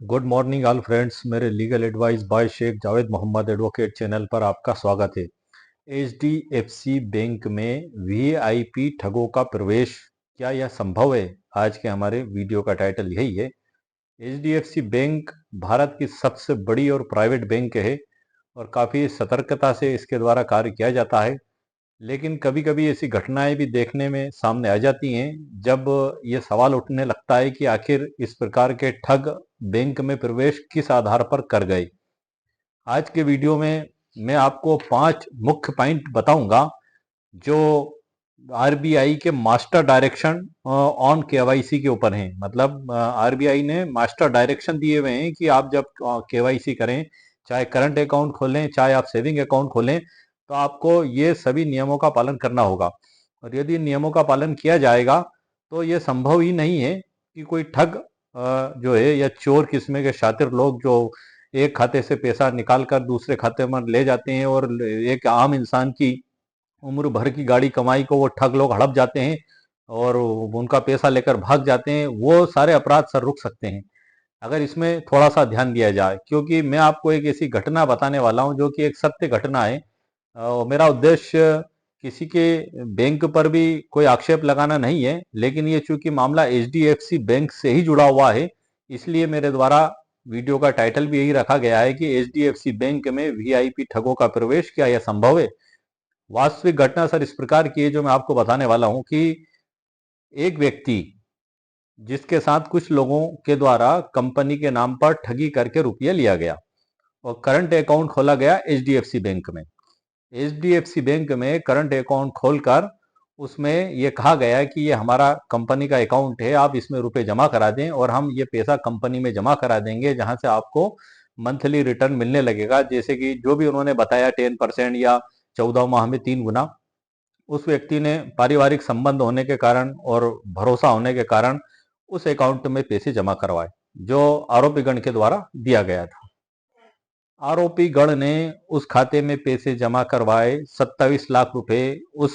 Good morning all friends. मेरे legal advice by Sheikh Javed Mohammad advocate channel पर आपका स्वागत है। एचडीएफसी बैंक में वीआईपी ठगों का प्रवेश, क्या यह संभव है? आज के हमारे वीडियो का टाइटल यही है। एचडीएफसी बैंक भारत की सबसे बड़ी और प्राइवेट बैंक है और काफ़ी सतर्कता से इसके द्वारा कार्य किया जाता है। लेकिन कभी कभी ऐसी घटनाएं भी देखने में सामने आ जाती हैं जब ये सवाल उठने लगता है कि आखिर इस प्रकार के ठग बैंक में प्रवेश किस आधार पर कर गए। आज के वीडियो में मैं आपको 5 मुख्य पॉइंट बताऊंगा जो आरबीआई के मास्टर डायरेक्शन ऑन केवाईसी के ऊपर हैं। मतलब आरबीआई ने मास्टर डायरेक्शन दिए हुए हैं कि आप जब केवाईसी करें, चाहे करंट अकाउंट खोलें चाहे आप सेविंग अकाउंट खोलें, तो आपको ये सभी नियमों का पालन करना होगा। और यदि नियमों का पालन किया जाएगा तो ये संभव ही नहीं है कि कोई ठग जो है या चोर किस्म के शातिर लोग जो एक खाते से पैसा निकाल कर दूसरे खाते में ले जाते हैं और एक आम इंसान की उम्र भर की गाड़ी कमाई को वो ठग लोग हड़प जाते हैं और उनका पैसा लेकर भाग जाते हैं, वो सारे अपराध सर रुक सकते हैं अगर इसमें थोड़ा सा ध्यान दिया जाए। क्योंकि मैं आपको एक ऐसी घटना बताने वाला हूं जो कि एक सत्य घटना है। और मेरा उद्देश्य किसी के बैंक पर भी कोई आक्षेप लगाना नहीं है, लेकिन ये चूंकि मामला एचडीएफसी बैंक से ही जुड़ा हुआ है, इसलिए मेरे द्वारा वीडियो का टाइटल भी यही रखा गया है कि एचडीएफसी बैंक में वीआईपी ठगों का प्रवेश, क्या यह संभव है? वास्तविक घटना सर इस प्रकार की है जो मैं आपको बताने वाला हूं कि एक व्यक्ति जिसके साथ कुछ लोगों के द्वारा कंपनी के नाम पर ठगी करके रुपया लिया गया और करंट अकाउंट खोला गया एचडीएफसी बैंक में। एचडीएफसी बैंक में करंट अकाउंट खोलकर उसमें यह कहा गया कि ये हमारा कंपनी का अकाउंट है, आप इसमें रुपए जमा करा दें और हम ये पैसा कंपनी में जमा करा देंगे जहां से आपको मंथली रिटर्न मिलने लगेगा। जैसे कि जो भी उन्होंने बताया 10% या 14 माह में 3 गुना। उस व्यक्ति ने पारिवारिक संबंध होने के कारण और भरोसा होने के कारण उस अकाउंट में पैसे जमा करवाए जो आरोपी गण के द्वारा दिया गया था। आरोपी गण ने उस खाते में पैसे जमा करवाए 27 लाख रुपए उस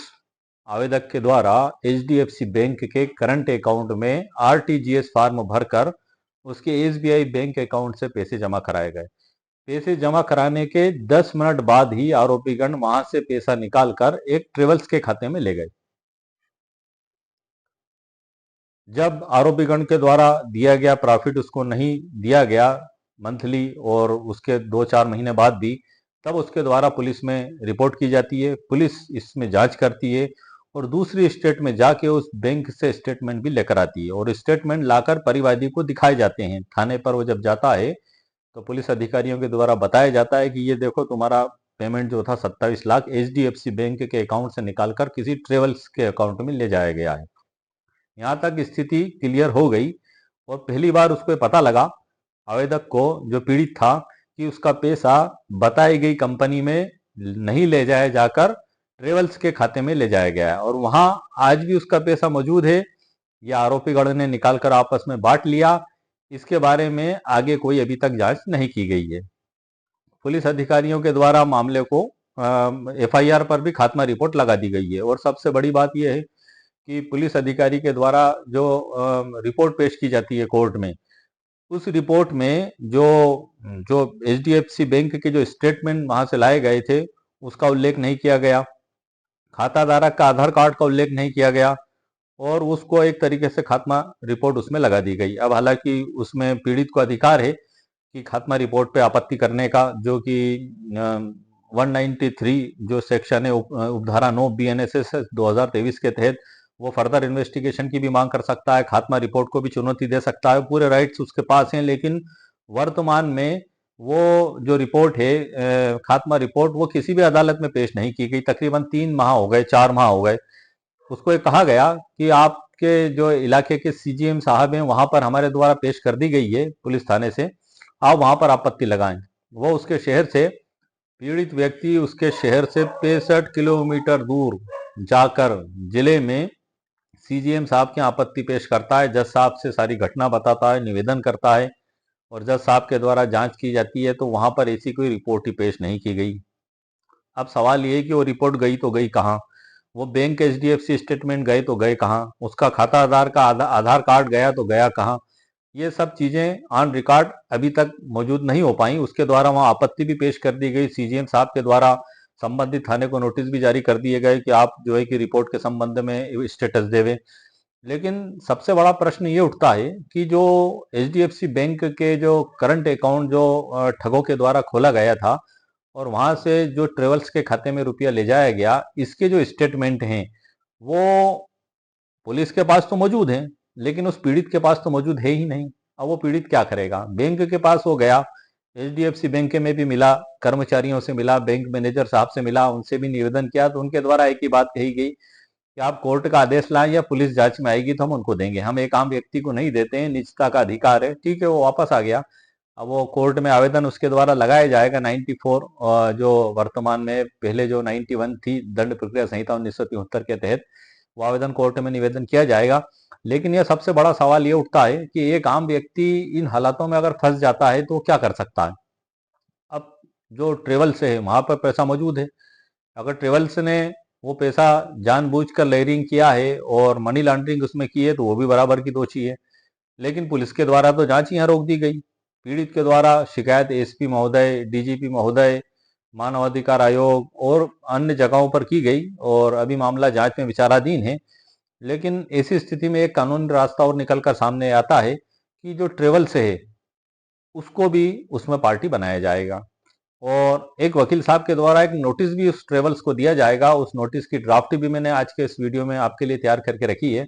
आवेदक के द्वारा एचडीएफसी बैंक के करंट अकाउंट में आरटीजीएस फॉर्म भरकर उसके एसबीआई बैंक अकाउंट से पैसे जमा कराए गए। पैसे जमा कराने के 10 मिनट बाद ही आरोपीगण वहां से पैसा निकालकर एक ट्रेवल्स के खाते में ले गए। जब आरोपीगण के द्वारा दिया गया प्रॉफिट उसको नहीं दिया गया मंथली और उसके 2-4 महीने बाद भी, तब उसके द्वारा पुलिस में रिपोर्ट की जाती है। पुलिस इसमें जांच करती है और दूसरी स्टेट में जाके उस बैंक से स्टेटमेंट भी लेकर आती है और स्टेटमेंट लाकर परिवादी को दिखाए जाते हैं। थाने पर वो जब जाता है तो पुलिस अधिकारियों के द्वारा बताया जाता है कि ये देखो, तुम्हारा पेमेंट जो था 27 लाख एचडीएफसी बैंक के अकाउंट से निकालकर किसी ट्रेवल्स के अकाउंट में ले जाया गया है। यहाँ तक स्थिति क्लियर हो गई और पहली बार उसको पता लगा, आवेदक को जो पीड़ित था, कि उसका पैसा बताई गई कंपनी में नहीं ले जाया जाकर ट्रेवल्स के खाते में ले जाया गया है और वहां आज भी उसका पैसा मौजूद है। यह आरोपीगण ने निकालकर आपस में बांट लिया। इसके बारे में आगे कोई अभी तक जांच नहीं की गई है। पुलिस अधिकारियों के द्वारा मामले को एफआईआर पर भी खात्मा रिपोर्ट लगा दी गई है और सबसे बड़ी बात यह है कि पुलिस अधिकारी के द्वारा जो रिपोर्ट पेश की जाती है कोर्ट में, उस रिपोर्ट में जो जो एचडीएफसी बैंक के जो स्टेटमेंट वहां से लाए गए थे उसका उल्लेख नहीं किया गया, खाता धारक का आधार कार्ड का उल्लेख नहीं किया गया और उसको एक तरीके से खात्मा रिपोर्ट उसमें लगा दी गई। अब हालांकि उसमें पीड़ित को अधिकार है कि खात्मा रिपोर्ट पे आपत्ति करने का, जो कि 193 जो सेक्शन है उपधारा 9 बीएनएसएस 2023 के तहत, वो फर्दर इन्वेस्टिगेशन की भी मांग कर सकता है, खात्मा रिपोर्ट को भी चुनौती दे सकता है। पूरे राइट्स उसके पास हैं। लेकिन वर्तमान में वो जो रिपोर्ट है, खात्मा रिपोर्ट, वो किसी भी अदालत में पेश नहीं की गई। तकरीबन 3 माह हो गए, 4 माह हो गए। उसको ये कहा गया कि आपके जो इलाके के सीजीएम साहब हैं वहां पर हमारे द्वारा पेश कर दी गई है पुलिस थाने से, आप वहां पर आपत्ति लगाएं। वो उसके शहर से, पीड़ित व्यक्ति उसके शहर से 65 किलोमीटर दूर जाकर जिले में सीजीएम साहब की आपत्ति पेश करता है, जज साहब से सारी घटना बताता है, निवेदन करता है और जज साहब के द्वारा जांच की जाती है तो वहां पर ऐसी कोई रिपोर्ट ही पेश नहीं की गई। अब सवाल ये है कि वो रिपोर्ट गई तो गई कहाँ? वो बैंक एचडीएफसी स्टेटमेंट गए तो गए कहाँ? उसका खाता आधार का आधार कार्ड गया तो गया कहाँ? ये सब चीजें ऑन रिकॉर्ड अभी तक मौजूद नहीं हो पाई। उसके द्वारा वहां आपत्ति भी पेश कर दी गई, सीजीएम साहब के द्वारा संबंधित थाने को नोटिस भी जारी कर दिए गए कि आप जो है कि रिपोर्ट के संबंध में स्टेटस देवे। लेकिन सबसे बड़ा प्रश्न ये उठता है कि जो एचडीएफसी बैंक के जो करंट अकाउंट जो ठगों के द्वारा खोला गया था और वहां से जो ट्रेवल्स के खाते में रुपया ले जाया गया, इसके जो स्टेटमेंट हैं वो पुलिस के पास तो मौजूद हैं, लेकिन उस पीड़ित के पास तो मौजूद है ही नहीं। अब वो पीड़ित क्या करेगा? बैंक के पास वो गया, एचडीएफसी बैंक में भी मिला, कर्मचारियों से मिला, बैंक मैनेजर साहब से मिला, उनसे भी निवेदन किया, तो उनके द्वारा एक ही बात कही गई कि आप कोर्ट का आदेश लाएं या पुलिस जांच में आएगी तो हम उनको देंगे, हम एक आम व्यक्ति को नहीं देते हैं, निजता का अधिकार है। ठीक है, वो वापस आ गया। अब वो कोर्ट में आवेदन उसके द्वारा लगाया जाएगा 94 जो वर्तमान में, पहले जो 91 थी दंड प्रक्रिया संहिता 1973 के तहत, वो आवेदन कोर्ट में निवेदन किया जाएगा। लेकिन यह सबसे बड़ा सवाल ये उठता है कि एक आम व्यक्ति इन हालातों में अगर फंस जाता है तो वो क्या कर सकता है? अब जो ट्रेवल्स है वहां पर पैसा मौजूद है, अगर ट्रेवल्स ने वो पैसा जानबूझकर लेयरिंग किया है और मनी लॉन्ड्रिंग उसमें की है तो वो भी बराबर की दोषी है। लेकिन पुलिस के द्वारा तो जांच यहाँ रोक दी गई। पीड़ित के द्वारा शिकायत एसपी महोदय, डीजीपी महोदय, मानवाधिकार आयोग और अन्य जगहों पर की गई और अभी मामला जांच में विचाराधीन है। लेकिन ऐसी स्थिति में एक कानूनी रास्ता और निकलकर सामने आता है कि जो ट्रेवल्स है उसको भी उसमें पार्टी बनाया जाएगा और एक वकील साहब के द्वारा एक नोटिस भी उस ट्रेवल्स को दिया जाएगा। उस नोटिस की ड्राफ्ट भी मैंने आज के इस वीडियो में आपके लिए तैयार करके रखी है,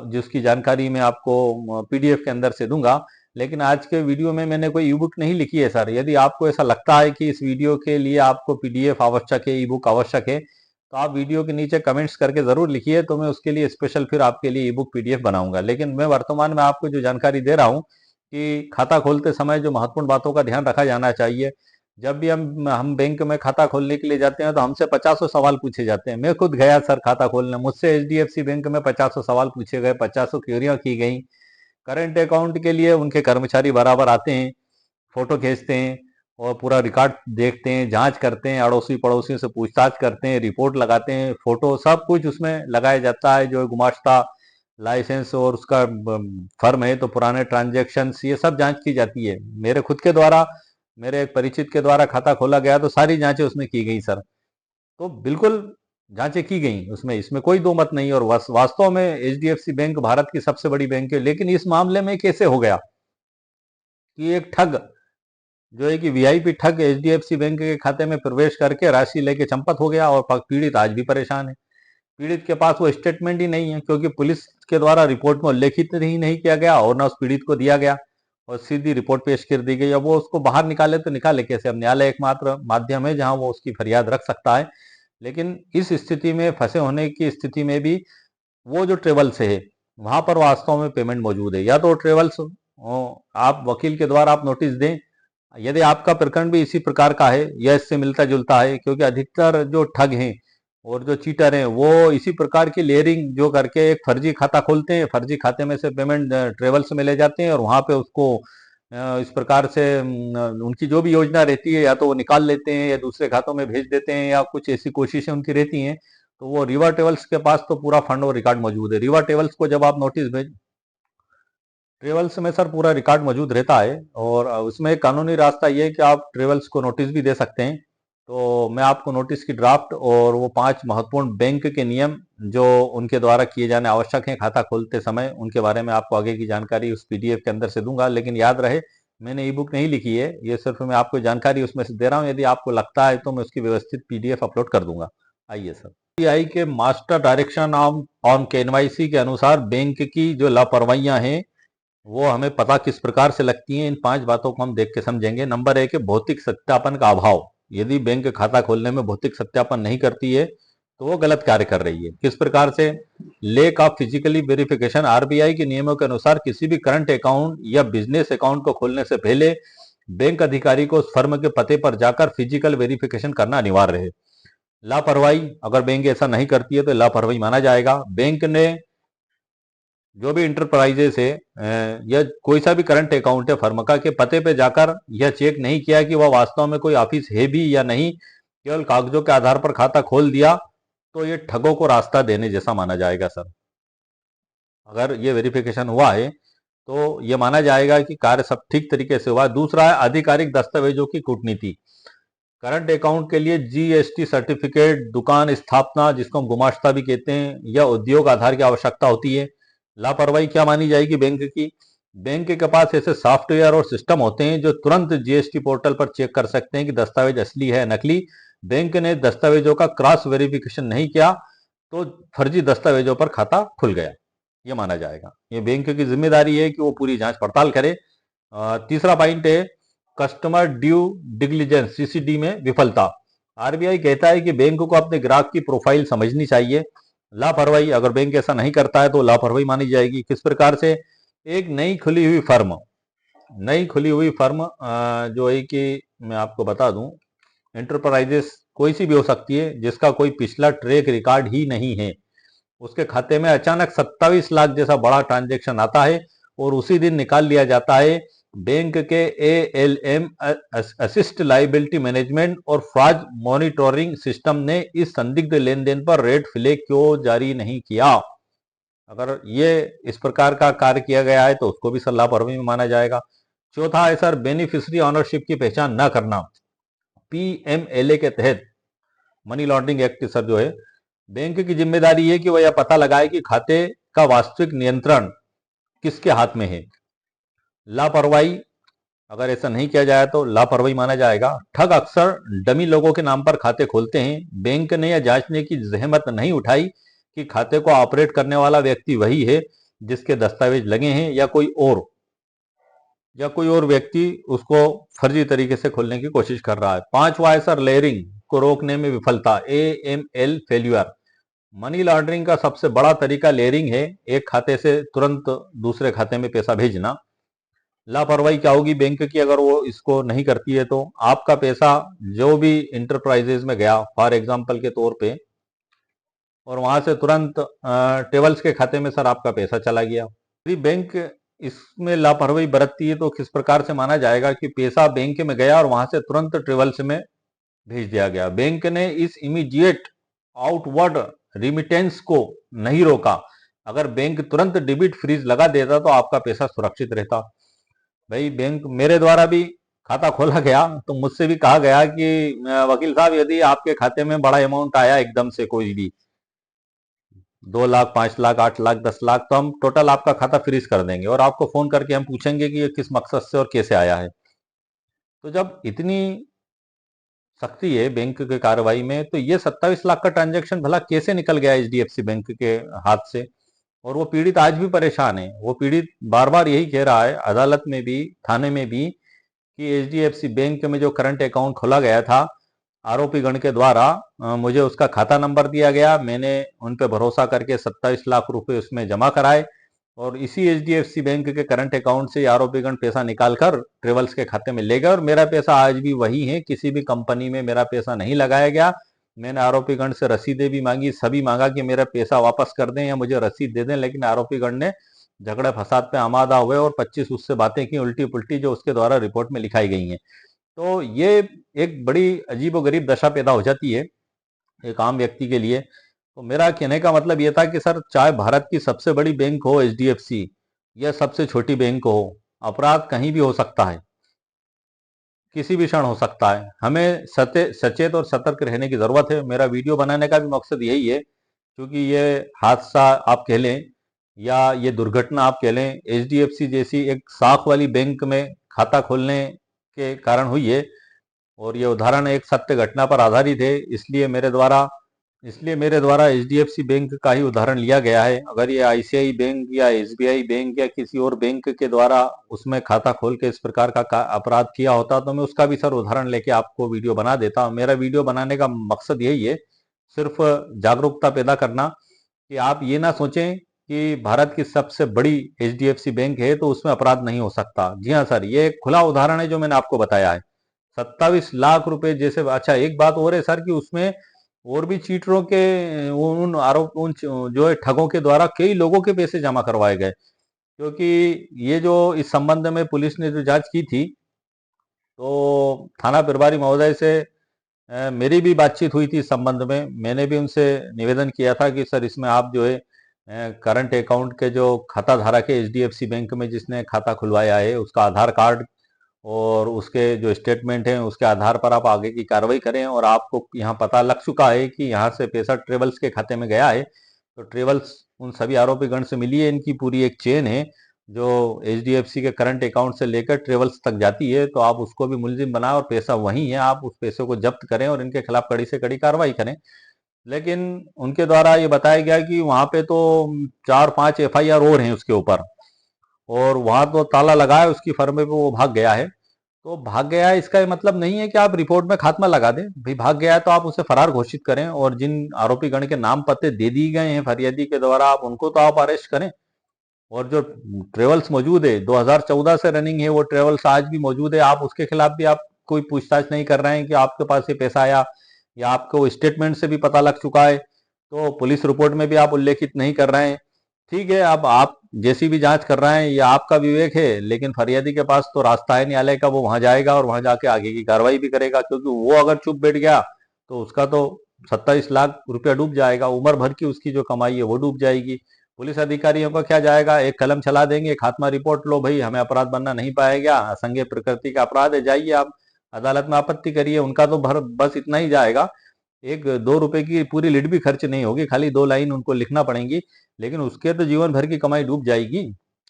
जिसकी जानकारी मैं आपको पीडीएफ के अंदर से दूंगा। लेकिन आज के वीडियो में मैंने कोई ई बुक नहीं लिखी है सर। यदि आपको ऐसा लगता है कि इस वीडियो के लिए आपको पीडीएफ आवश्यक है, ई बुक आवश्यक है, तो आप वीडियो के नीचे कमेंट्स करके जरूर लिखिए, तो मैं उसके लिए स्पेशल फिर आपके लिए ई बुक पीडीएफ बनाऊंगा। लेकिन मैं वर्तमान में आपको जो जानकारी दे रहा हूँ कि खाता खोलते समय जो महत्वपूर्ण बातों का ध्यान रखा जाना चाहिए। जब भी हम बैंक में खाता खोलने के लिए जाते हैं तो हमसे 50 सवाल पूछे जाते हैं। मैं खुद गया सर खाता खोलने, मुझसे एचडीएफसी बैंक में 50 सवाल पूछे गए, 50 क्वेरियां की गई। करंट अकाउंट के लिए उनके कर्मचारी बराबर आते हैं, फोटो खींचते हैं और पूरा रिकॉर्ड देखते हैं, जांच करते हैं, अड़ोसी पड़ोसियों से पूछताछ करते हैं, रिपोर्ट लगाते हैं, फोटो सब कुछ उसमें लगाया जाता है। जो गुमाश्ता लाइसेंस और उसका फर्म है तो पुराने ट्रांजेक्शन ये सब जांच की जाती है। मेरे खुद के द्वारा, मेरे एक परिचित के द्वारा खाता खोला गया तो सारी जांचें उसमें की गई सर। तो बिल्कुल जांचें की गई उसमें, इसमें कोई दो मत नहीं। और वास्तव में एचडीएफसी बैंक भारत की सबसे बड़ी बैंक है। लेकिन इस मामले में कैसे हो गया कि एक ठग जो है कि वीआईपी ठग एचडीएफसी बैंक के खाते में प्रवेश करके राशि लेके चंपत हो गया और पीड़ित आज भी परेशान है। पीड़ित के पास वो स्टेटमेंट ही नहीं है, क्योंकि पुलिस के द्वारा रिपोर्ट में उल्लेखित ही नहीं किया गया और ना उस पीड़ित को दिया गया और सीधी रिपोर्ट पेश कर दी गई। अब वो उसको बाहर निकाले तो निकाले कैसे? अब न्यायालय एकमात्र माध्यम है जहां वो उसकी फरियाद रख सकता है। लेकिन इस स्थिति में फंसे होने की स्थिति में भी वो जो ट्रेवल्स है वहां पर वास्तव में पेमेंट मौजूद है। या तो ट्रेवल्स आप वकील के द्वारा आप नोटिस दें, यदि आपका प्रकरण भी इसी प्रकार का है या इससे मिलता जुलता है, क्योंकि अधिकतर जो ठग हैं और जो चीटर हैं वो इसी प्रकार की लेयरिंग जो करके एक फर्जी खाता खोलते हैं, फर्जी खाते में से पेमेंट ट्रेवल्स में ले जाते हैं और वहां पे उसको इस प्रकार से उनकी जो भी योजना रहती है या तो वो निकाल लेते हैं या दूसरे खातों में भेज देते हैं या कुछ ऐसी कोशिशें उनकी रहती हैं। तो वो रिवर ट्रेवल्स के पास तो पूरा फंड और रिकॉर्ड मौजूद है। रिवर ट्रेवल्स को जब आप नोटिस भेज, ट्रेवल्स में सर पूरा रिकॉर्ड मौजूद रहता है और उसमें एक कानूनी रास्ता ये है कि आप ट्रेवल्स को नोटिस भी दे सकते हैं। तो मैं आपको नोटिस की ड्राफ्ट और वो 5 महत्वपूर्ण बैंक के नियम जो उनके द्वारा किए जाने आवश्यक हैं खाता खोलते समय, उनके बारे में आपको आगे की जानकारी उस पीडीएफ के अंदर से दूंगा। लेकिन याद रहे, मैंने ई बुक नहीं लिखी है, ये सिर्फ मैं आपको जानकारी उसमें से दे रहा हूँ। यदि आपको लगता है तो मैं उसकी व्यवस्थित पीडीएफ अपलोड कर दूंगा। आइए सर, आरबीआई के मास्टर डायरेक्शन ऑन केवाईसी के अनुसार बैंक की जो लापरवाहियां हैं वो हमें पता किस प्रकार से लगती हैं, इन 5 बातों को हम देख के समझेंगे। नंबर 1 है भौतिक सत्यापन का अभाव। यदि बैंक खाता खोलने में भौतिक सत्यापन नहीं करती है तो वो गलत कार्य कर रही है। किस प्रकार से? Lake of physically verification. RBI के नियमों के अनुसार किसी भी करंट अकाउंट या बिजनेस अकाउंट को खोलने से पहले बैंक अधिकारी को उस फर्म के पते पर जाकर फिजिकल वेरिफिकेशन करना अनिवार्य है। लापरवाही, अगर बैंक ऐसा नहीं करती है तो लापरवाही माना जाएगा। बैंक ने जो भी इंटरप्राइजेस है या कोई सा भी करंट अकाउंट है फर्म का, के पते पे जाकर यह चेक नहीं किया कि वह वास्तव में कोई ऑफिस है भी या नहीं, केवल कागजों के आधार पर खाता खोल दिया, तो ये ठगों को रास्ता देने जैसा माना जाएगा सर। अगर ये वेरिफिकेशन हुआ है तो ये माना जाएगा कि कार्य सब ठीक तरीके से हुआ। दूसरा है आधिकारिक दस्तावेजों की कूटनीति। करंट अकाउंट के लिए जीएसटी सर्टिफिकेट, दुकान स्थापना जिसको हम गुमाश्ता भी कहते हैं, या उद्योग आधार की आवश्यकता होती है। लापरवाही क्या मानी जाएगी बैंक की? बैंक के पास ऐसे सॉफ्टवेयर और सिस्टम होते हैं जो तुरंत जीएसटी पोर्टल पर चेक कर सकते हैं कि दस्तावेज असली है नकली। बैंक ने दस्तावेजों का क्रॉस वेरिफिकेशन नहीं किया तो फर्जी दस्तावेजों पर खाता खुल गया, ये माना जाएगा। ये बैंक की जिम्मेदारी है कि वो पूरी जांच पड़ताल करे। तीसरा पॉइंट है कस्टमर ड्यू डिलिजेंस, सीसीडी में विफलता। आरबीआई कहता है कि बैंक को अपने ग्राहक की प्रोफाइल समझनी चाहिए। लापरवाही, अगर बैंक ऐसा नहीं करता है तो लापरवाही मानी जाएगी। किस प्रकार से? एक नई खुली हुई फर्म जो है कि मैं आपको बता दूं, एंटरप्राइजेस कोई सी भी हो सकती है जिसका कोई पिछला ट्रैक रिकॉर्ड ही नहीं है, उसके खाते में अचानक 27 लाख जैसा बड़ा ट्रांजैक्शन आता है और उसी दिन निकाल लिया जाता है। बैंक के एएलएम असिस्ट लाइबिलिटी मैनेजमेंट और फ्रॉड मॉनिटरिंग सिस्टम ने इस संदिग्ध लेन देन पर रेड फ्लैग क्यों जारी नहीं किया? अगर ये इस प्रकार का कार्य किया गया है तो उसको भी सर लापरवाही में माना जाएगा। चौथा है सर बेनिफिशियरी ऑनरशिप की पहचान न करना। पीएमएलए के तहत मनी लॉन्ड्रिंग एक्ट सर जो है, बैंक की जिम्मेदारी है कि वह यह पता लगाए कि खाते का वास्तविक नियंत्रण किसके हाथ में है। लापरवाही, अगर ऐसा नहीं किया जाए तो लापरवाही माना जाएगा। ठग अक्सर डमी लोगों के नाम पर खाते खोलते हैं। बैंक ने यह जांचने की जहमत नहीं उठाई कि खाते को ऑपरेट करने वाला व्यक्ति वही है जिसके दस्तावेज लगे हैं या कोई और व्यक्ति उसको फर्जी तरीके से खोलने की कोशिश कर रहा है। पांचवा है सर लेयरिंग को रोकने में विफलता, एएमएल फेल्यूर। मनी लॉन्ड्रिंग का सबसे बड़ा तरीका लेयरिंग है, एक खाते से तुरंत दूसरे खाते में पैसा भेजना। लापरवाही क्या होगी बैंक की अगर वो इसको नहीं करती है? तो आपका पैसा जो भी इंटरप्राइजेज में गया फॉर एग्जांपल के तौर पे, और वहां से तुरंत ट्रेवल्स के खाते में सर आपका पैसा चला गया। यदि बैंक इसमें लापरवाही बरतती है तो किस प्रकार से माना जाएगा कि पैसा बैंक में गया और वहां से तुरंत ट्रेवल्स में भेज दिया गया? बैंक ने इस इमीडिएट आउटवर्ड रिमिटेंस को नहीं रोका। अगर बैंक तुरंत डेबिट फ्रीज लगा देता तो आपका पैसा सुरक्षित रहता। भाई बैंक मेरे द्वारा भी खाता खोला गया तो मुझसे भी कहा गया कि वकील साहब यदि आपके खाते में बड़ा अमाउंट आया एकदम से, कोई भी 2 लाख, 5 लाख, 8 लाख, 10 लाख, तो हम टोटल आपका खाता फ्रीज कर देंगे और आपको फोन करके हम पूछेंगे कि ये किस मकसद से और कैसे आया है। तो जब इतनी सख्ती है बैंक के कार्रवाई में तो ये 27 लाख का ट्रांजैक्शन भला कैसे निकल गया एचडीएफसी बैंक के हाथ से? और वो पीड़ित आज भी परेशान है। वो पीड़ित बार बार यही कह रहा है अदालत में भी, थाने में भी, कि एचडीएफसी बैंक में जो करंट अकाउंट खोला गया था आरोपी गण के द्वारा, मुझे उसका खाता नंबर दिया गया, मैंने उन पे भरोसा करके 27 लाख रुपए उसमें जमा कराए और इसी एचडीएफसी बैंक के करंट अकाउंट से आरोपी गण पैसा निकालकर ट्रेवल्स के खाते में ले गए और मेरा पैसा आज भी वही है, किसी भी कंपनी में मेरा पैसा नहीं लगाया गया। मैंने आरोपी गण से रसीदें भी मांगी, सभी मांगा कि मेरा पैसा वापस कर दें या मुझे रसीद दे दें, लेकिन आरोपी गण ने झगड़े फसाद पे आमादा हुए और 25 उससे बातें की उल्टी पुल्टी जो उसके द्वारा रिपोर्ट में लिखाई गई हैं। तो ये एक बड़ी अजीबोगरीब दशा पैदा हो जाती है एक आम व्यक्ति के लिए। तो मेरा कहने का मतलब ये था कि सर चाहे भारत की सबसे बड़ी बैंक हो एचडीएफसी या सबसे छोटी बैंक हो, अपराध कहीं भी हो सकता है, किसी भी क्षण हो सकता है। हमें सचेत और सतर्क रहने की जरूरत है। मेरा वीडियो बनाने का भी मकसद यही है, क्योंकि ये हादसा आप कह लें या ये दुर्घटना आप कह लें एचडीएफसी जैसी एक साख वाली बैंक में खाता खोलने के कारण हुई है और ये उदाहरण एक सत्य घटना पर आधारित है। इसलिए मेरे द्वारा एचडीएफसी बैंक का ही उदाहरण लिया गया है। अगर ये आईसीआई बैंक या एसबीआई बैंक या किसी और बैंक के द्वारा उसमें खाता खोल के इस प्रकार का अपराध किया होता तो मैं उसका भी सर उदाहरण लेके आपको वीडियो बना देता। मेरा वीडियो बनाने का मकसद यही है, सिर्फ जागरूकता पैदा करना, कि आप ये ना सोचें कि भारत की सबसे बड़ी एचडीएफसी बैंक है तो उसमें अपराध नहीं हो सकता। जी हाँ सर, ये एक खुला उदाहरण है जो मैंने आपको बताया है। 27 लाख रुपए जैसे। अच्छा, एक बात और है सर कि उसमें और भी चीटरों के उन आरोप उन जो है ठगों के द्वारा कई लोगों के पैसे जमा करवाए गए, क्योंकि ये जो इस संबंध में पुलिस ने जो जांच की थी तो थाना प्रभारी महोदय से मेरी भी बातचीत हुई थी इस संबंध में। मैंने भी उनसे निवेदन किया था कि सर इसमें आप जो है करंट अकाउंट के जो खाता धारक है एचडीएफसी बैंक में जिसने खाता खुलवाया है उसका आधार कार्ड और उसके जो स्टेटमेंट हैं उसके आधार पर आप आगे की कार्रवाई करें। और आपको यहाँ पता लग चुका है कि यहाँ से पैसा ट्रेवल्स के खाते में गया है, तो ट्रेवल्स उन सभी आरोपी गण से मिली है। इनकी पूरी एक चेन है जो एचडीएफसी के करंट अकाउंट से लेकर ट्रेवल्स तक जाती है, तो आप उसको भी मुलजिम बनाएं और पैसा वही है, आप उस पैसे को जब्त करें और इनके खिलाफ कड़ी से कड़ी कार्रवाई करें। लेकिन उनके द्वारा ये बताया गया कि वहां पे तो 4-5 एफआईआर और हैं उसके ऊपर, और वहां तो ताला लगा है उसकी फर्म पे, वो भाग गया है। तो भाग गया है इसका ये मतलब नहीं है कि आप रिपोर्ट में खात्मा लगा दें। भाई भाग गया है तो आप उसे फरार घोषित करें, और जिन आरोपी गण के नाम पते दे दिए गए हैं फरियादी के द्वारा आप उनको तो आप अरेस्ट करें। और जो ट्रेवल्स मौजूद है 2014 से रनिंग है, वो ट्रेवल्स आज भी मौजूद है, आप उसके खिलाफ भी आप कोई पूछताछ नहीं कर रहे हैं कि आपके पास ये पैसा आया, या आपको स्टेटमेंट से भी पता लग चुका है तो पुलिस रिपोर्ट में भी आप उल्लेखित नहीं कर रहे हैं। ठीक है, अब आप जैसी भी जांच कर रहे हैं ये आपका विवेक है, लेकिन फरियादी के पास तो रास्ता है न्यायालय का, वो वहां जाएगा और वहां जाके आगे की कार्रवाई भी करेगा, क्योंकि वो अगर चुप बैठ गया तो उसका तो 27 लाख रुपया डूब जाएगा, उम्र भर की उसकी जो कमाई है वो डूब जाएगी। पुलिस अधिकारियों का क्या जाएगा, एक कलम चला देंगे, खात्मा रिपोर्ट लो भाई, हमें अपराध बनना नहीं पाएगा, असंज्ञेय प्रकृति का अपराध है, जाइए आप अदालत में आपत्ति करिए। उनका तो भर बस इतना ही जाएगा, 1-2 रुपए की पूरी लिट भी खर्च नहीं होगी, खाली 2 लाइन उनको लिखना पड़ेंगी, लेकिन उसके तो जीवन भर की कमाई डूब जाएगी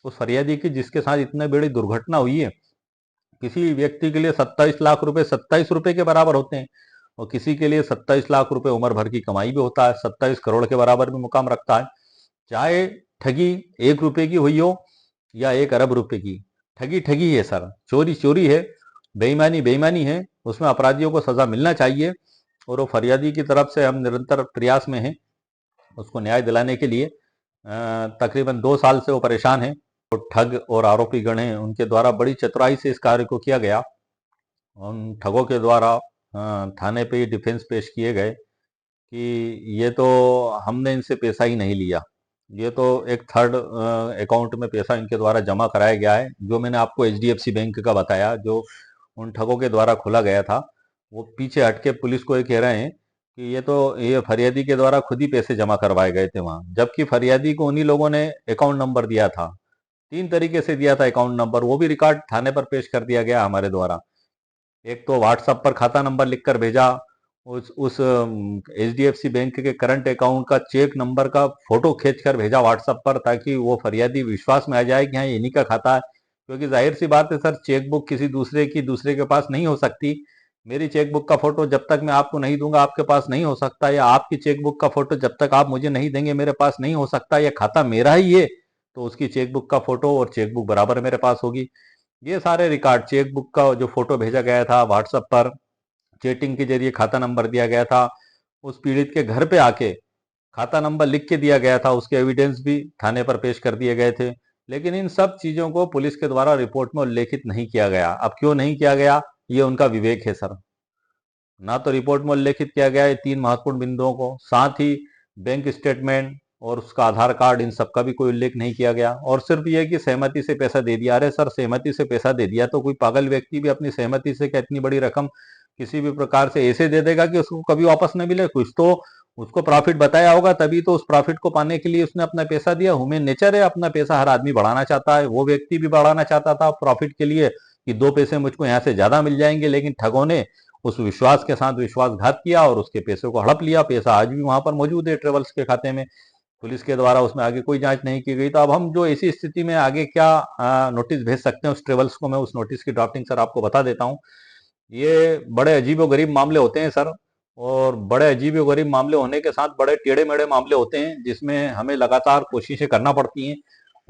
उस फरियादी की जिसके साथ इतनी बड़ी दुर्घटना हुई है। किसी व्यक्ति के लिए 27 लाख रुपए 27 रुपए के बराबर होते हैं, और किसी के लिए 27 लाख रुपए उम्र भर की कमाई भी होता है, 27 करोड़ के बराबर भी मुकाम रखता है। चाहे ठगी 1 रुपए की हुई हो या 1 अरब रुपए की, ठगी ठगी है सर, चोरी चोरी है, बेईमानी बेईमानी है, उसमें अपराधियों को सजा मिलना चाहिए। और वो फरियादी की तरफ से हम निरंतर प्रयास में हैं उसको न्याय दिलाने के लिए। तकरीबन 2 साल से वो परेशान है। तो ठग और आरोपी गण हैं उनके द्वारा बड़ी चतुराई से इस कार्य को किया गया। उन ठगों के द्वारा थाने पे ही डिफेंस पेश किए गए कि ये तो हमने इनसे पैसा ही नहीं लिया, ये तो एक थर्ड अकाउंट में पैसा इनके द्वारा जमा कराया गया है, जो मैंने आपको एचडीएफसी बैंक का बताया जो उन ठगों के द्वारा खोला गया था। वो पीछे हटके पुलिस को ये कह रहे हैं कि ये फरियादी के द्वारा खुद ही पैसे जमा करवाए गए थे वहां, जबकि फरियादी को उन्हीं लोगों ने अकाउंट नंबर दिया था, 3 तरीके से दिया था अकाउंट नंबर, वो भी रिकॉर्ड थाने पर पेश कर दिया गया हमारे द्वारा। एक तो व्हाट्सएप पर खाता नंबर लिखकर भेजा, उस एचडीएफसी बैंक के करंट अकाउंट का चेक नंबर का फोटो खींच कर भेजा व्हाट्सएप पर, ताकि वो फरियादी विश्वास में आ जाए कि हाँ ये इन्हीं का खाता है। क्योंकि जाहिर सी बात है सर, चेकबुक किसी दूसरे के पास नहीं हो सकती। मेरी चेकबुक का फोटो जब तक मैं आपको नहीं दूंगा आपके पास नहीं हो सकता, या आपकी चेकबुक का फोटो जब तक आप मुझे नहीं देंगे मेरे पास नहीं हो सकता। यह खाता मेरा ही है तो उसकी चेकबुक का फोटो और चेकबुक बराबर मेरे पास होगी। ये सारे रिकॉर्ड, चेकबुक का जो फोटो भेजा गया था व्हाट्सएप पर, चैटिंग के जरिए खाता नंबर दिया गया था, उस पीड़ित के घर पे आके खाता नंबर लिख के दिया गया था, उसके एविडेंस भी थाने पर पेश कर दिए गए थे। लेकिन इन सब चीजों को पुलिस के द्वारा रिपोर्ट में उल्लेखित नहीं किया गया। अब क्यों नहीं किया गया, ये उनका विवेक है सर। ना तो रिपोर्ट में उल्लेखित किया गया है 3 महत्वपूर्ण बिंदुओं को, साथ ही बैंक स्टेटमेंट और उसका आधार कार्ड, इन सब का भी कोई उल्लेख नहीं किया गया। और सिर्फ ये कि सहमति से पैसा दे दिया। अरे सर, सहमति से पैसा दे दिया तो कोई पागल व्यक्ति भी अपनी सहमति से क्या इतनी बड़ी रकम किसी भी प्रकार से ऐसे दे देगा कि उसको कभी वापस न मिले? कुछ तो उसको प्रॉफिट बताया होगा, तभी तो उस प्रॉफिट को पाने के लिए उसने अपना पैसा दिया। ह्यूमन नेचर है, अपना पैसा हर आदमी बढ़ाना चाहता है, वो व्यक्ति भी बढ़ाना चाहता था प्रॉफिट के लिए कि 2 पैसे मुझको यहाँ से ज्यादा मिल जाएंगे। लेकिन ठगों ने उस विश्वास के साथ विश्वासघात किया और उसके पैसे को हड़प लिया। पैसा आज भी वहां पर मौजूद है ट्रेवल्स के खाते में, पुलिस के द्वारा उसमें आगे कोई जांच नहीं की गई। तो अब हम जो ऐसी स्थिति में आगे क्या नोटिस भेज सकते हैं उस ट्रेवल्स को, मैं उस नोटिस की ड्राफ्टिंग सर आपको बता देता हूँ। ये बड़े अजीब गरीब मामले होते हैं सर, और बड़े अजीब गरीब मामले होने के साथ बड़े टेढ़े मेढ़े मामले होते हैं, जिसमें हमें लगातार कोशिशें करना पड़ती हैं।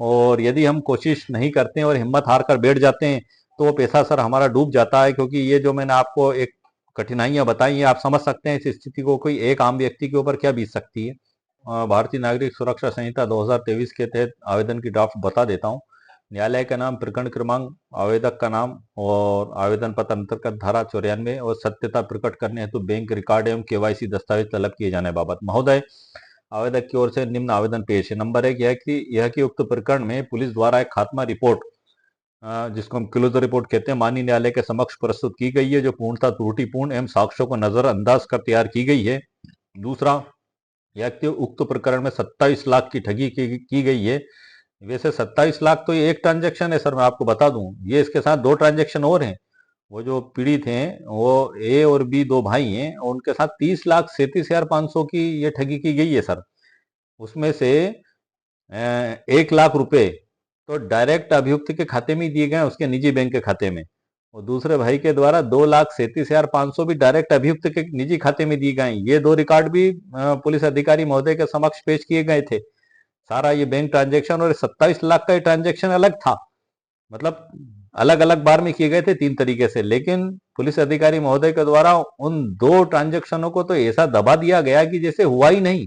और यदि हम कोशिश नहीं करते हैं और हिम्मत हार कर बैठ जाते हैं तो वो पैसा सर हमारा डूब जाता है। क्योंकि ये जो मैंने आपको एक कठिनाइयां बताई हैं, आप समझ सकते हैं इस स्थिति को कोई एक आम व्यक्ति के ऊपर क्या बीत सकती है। भारतीय नागरिक सुरक्षा संहिता 2023 के तहत आवेदन की ड्राफ्ट बता देता हूँ। न्यायालय का नाम, प्रकरण क्रमांक, आवेदक का नाम और आवेदन पत्र अंतर्गत धारा 94 और सत्यता प्रकट करने हेतु बैंक रिकॉर्ड एवं केवाईसी दस्तावेज तलब किए जाने बाबत। महोदय, आवेदक की ओर से निम्न आवेदन पेश है। नंबर 1 यह कि उक्त प्रकरण में पुलिस द्वारा एक खात्मा रिपोर्ट, जिसको हम क्लोजर रिपोर्ट कहते हैं, माननीय न्यायालय के समक्ष प्रस्तुत की गई है, जो पूर्णतः त्रुटिपूर्ण एवं साक्ष्यों को नजरअंदाज कर तैयार की गई है। दूसरा, या कि उक्त प्रकरण में 27 लाख की ठगी की गई है। वैसे 27 लाख तो ये एक ट्रांजैक्शन है सर, मैं आपको बता दूं, ये इसके साथ दो ट्रांजैक्शन और हैं। वो जो पीड़ित हैं वो ए और बी दो भाई हैं, और उनके साथ 30,37,500 की ये ठगी की गई है सर। उसमें से 1 लाख रुपए तो डायरेक्ट अभियुक्त के खाते में ही दिए गए हैं, उसके निजी बैंक के खाते में। और दूसरे भाई के द्वारा 2,37,500 भी डायरेक्ट अभियुक्त के निजी खाते में दिए गए हैं। ये दो रिकॉर्ड भी पुलिस अधिकारी महोदय के समक्ष पेश किए गए थे। सारा ये बैंक ट्रांजैक्शन और 27 लाख का ट्रांजैक्शन अलग था, मतलब अलग अलग बार में किए गए थे 3 तरीके से। लेकिन पुलिस अधिकारी महोदय के द्वारा उन दो ट्रांजैक्शनों को तो ऐसा दबा दिया गया कि जैसे हुआ ही नहीं।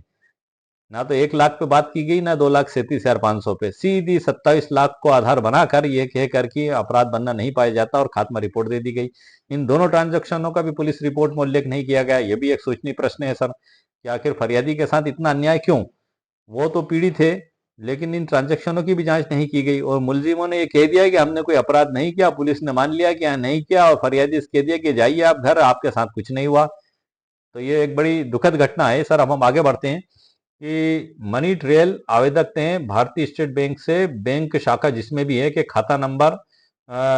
ना तो 1 लाख पे बात की गई, ना 2,37,500 पे, सीधी 27 लाख को आधार बनाकर यह कहकर कि अपराध बनना नहीं पाया जाता और खात्मा रिपोर्ट दे दी गई। इन दोनों ट्रांजैक्शनों का भी पुलिस रिपोर्ट में उल्लेख नहीं किया गया। यह भी एक सोचनीय प्रश्न है सर कि आखिर फरियादी के साथ इतना अन्याय क्यों। वो तो पीड़ित थे, लेकिन इन ट्रांजैक्शनों की भी जांच नहीं की गई, और मुलजिमों ने ये कह दिया कि हमने कोई अपराध नहीं किया, पुलिस ने मान लिया कि हाँ नहीं किया, और फरियादी से कह दिया कि जाइए आप घर, आपके साथ कुछ नहीं हुआ। तो ये एक बड़ी दुखद घटना है सर। अब हम आगे बढ़ते हैं कि मनी ट्रेल आवेदक ने भारतीय स्टेट बैंक से बैंक शाखा जिसमें भी है कि खाता नंबर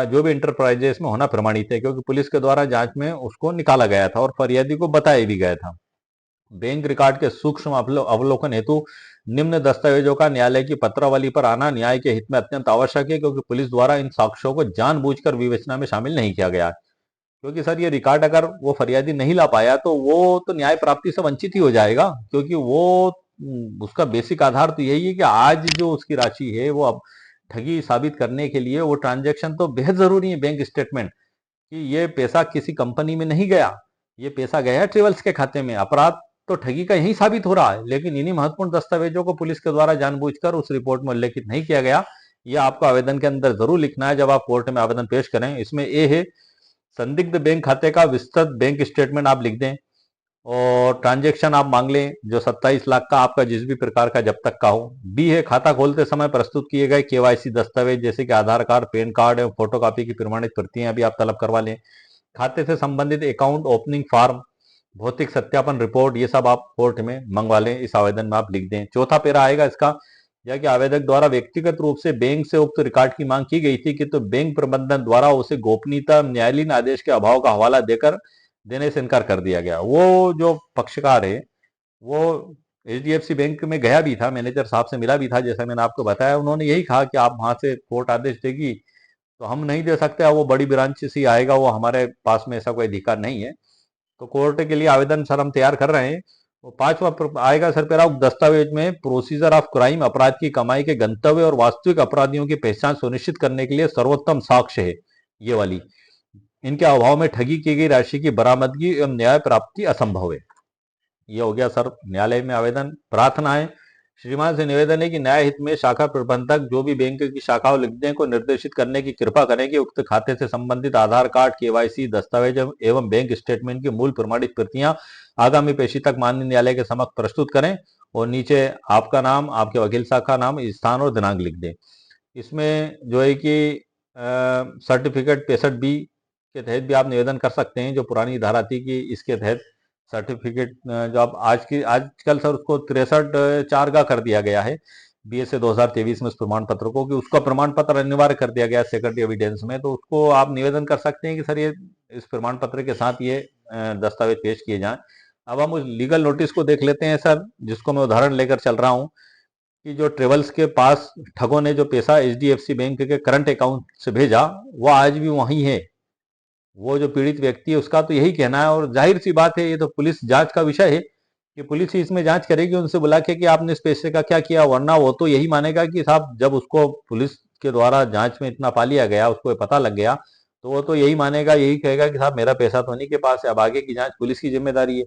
जो भी इंटरप्राइजेस में होना प्रमाणित है, क्योंकि पुलिस के द्वारा जांच में उसको निकाला गया था और फरियादी को बताया भी गया था। बैंक रिकॉर्ड के सूक्ष्म अवलोकन हेतु निम्न दस्तावेजों का न्यायालय की पत्रावली पर आना न्याय के हित में अत्यंत आवश्यक है, क्योंकि पुलिस द्वारा इन साक्ष्यों को जानबूझकर विवेचना में शामिल नहीं किया गया। क्योंकि सर ये रिकॉर्ड अगर वो फरियादी नहीं ला पाया तो वो तो न्याय प्राप्ति से वंचित ही हो जाएगा, क्योंकि वो उसका बेसिक आधार तो यही है कि आज जो उसकी राशि है वो अब ठगी साबित करने के लिए वो ट्रांजैक्शन तो बेहद जरूरी है, बैंक स्टेटमेंट कि ये पैसा किसी कंपनी में नहीं गया, ये पैसा गया है ट्रेवल्स के खाते में। अपराध तो ठगी का यही साबित हो रहा है, लेकिन इन्हीं महत्वपूर्ण दस्तावेजों को पुलिस के द्वारा जानबूझकर उस रिपोर्ट में उल्लेखित नहीं किया गया। यह आपको आवेदन के अंदर जरूर लिखना है जब आप कोर्ट में आवेदन पेश करें। इसमें ए है संदिग्ध बैंक खाते का विस्तृत बैंक स्टेटमेंट आप लिख दें, और ट्रांजैक्शन आप मांग लें जो 27 लाख का आपका जिस भी प्रकार का जब तक का हो। बी है खाता खोलते समय प्रस्तुत किए गए केवाईसी दस्तावेज जैसे कि आधार कार्ड, पैन कार्ड एवं फोटोकॉपी की प्रमाणित प्रतियां भी आप तलब करवा लें। खाते से संबंधित अकाउंट ओपनिंग फॉर्म, भौतिक सत्यापन रिपोर्ट, ये सब आप कोर्ट में मंगवा लें, इस आवेदन में आप लिख दें। चौथा पैरा आएगा इसका, या कि आवेदक द्वारा व्यक्तिगत रूप से बैंक से उक्त रिकॉर्ड की मांग की गई थी कि तो बैंक प्रबंधन द्वारा उसे गोपनीयता न्यायालयीन आदेश के अभाव का हवाला देकर देने से इनकार कर दिया गया। वो जो पक्षकार है वो एचडीएफसी बैंक में गया भी था, मैनेजर साहब से मिला भी था, जैसा मैंने आपको बताया। उन्होंने यही कहा कि आप वहां से कोर्ट आदेश देगी तो हम नहीं दे सकते, वो बड़ी ब्रांच से ही आएगा, वो हमारे पास में ऐसा कोई अधिकार नहीं है। तो कोर्ट के लिए आवेदन सर हम तैयार कर रहे हैं। वो पांचवा आएगा सर पैरा, दस्तावेज में प्रोसीजर ऑफ क्राइम, अपराध की कमाई के गंतव्य और वास्तविक अपराधियों की पहचान सुनिश्चित करने के लिए सर्वोत्तम साक्ष्य है ये वाली। इनके अभाव में ठगी की गई राशि की बरामदगी एवं न्याय प्राप्ति असंभव है। ये हो गया सर न्यायालय में आवेदन। प्रार्थना है, श्रीमान से निवेदन है कि न्याय हित में शाखा प्रबंधक जो भी बैंक की शाखा लिखने को निर्देशित करने की कृपा करें कि उक्त खाते से संबंधित आधार कार्ड, केवाईसी दस्तावेज एवं बैंक स्टेटमेंट की मूल प्रमाणित प्रतियां आगामी पेशी तक माननीय न्यायालय के समक्ष प्रस्तुत करें, और नीचे आपका नाम, आपके वकील साहब का नाम, स्थान और दिनांक लिख दें। इसमें जो है कि सर्टिफिकेट 65B के तहत भी आप निवेदन कर सकते हैं, जो पुरानी धारा थी कि इसके तहत सर्टिफिकेट जो आप आजकल सर उसको 63(4) का कर दिया गया है BSA 2023 में उस प्रमाण पत्र को, कि उसका प्रमाण पत्र अनिवार्य कर दिया गया सेकेंडरी एविडेंस में। तो उसको आप निवेदन कर सकते हैं कि सर ये इस प्रमाण पत्र के साथ ये दस्तावेज पेश किए जाएं। अब हम उस लीगल नोटिस को देख लेते हैं सर, जिसको मैं उदाहरण लेकर चल रहा हूं कि जो ट्रेवल्स के पास ठगों ने जो पैसा HDFC बैंक के करंट अकाउंट से भेजा वो आज भी वहीं है। वो जो पीड़ित व्यक्ति है उसका तो यही कहना है, और जाहिर सी बात है ये तो पुलिस जांच का विषय है कि पुलिस ही इसमें जांच करेगी उनसे बुला के कि आपने इस पैसे का क्या किया, वरना वो तो यही मानेगा कि साहब जब उसको पुलिस के द्वारा जांच में इतना पा लिया गया, उसको पता लग गया, तो वो तो यही मानेगा, यही कहेगा कि साहब मेरा पैसा तो नहीं के पास है, अब आगे की जांच पुलिस की जिम्मेदारी है।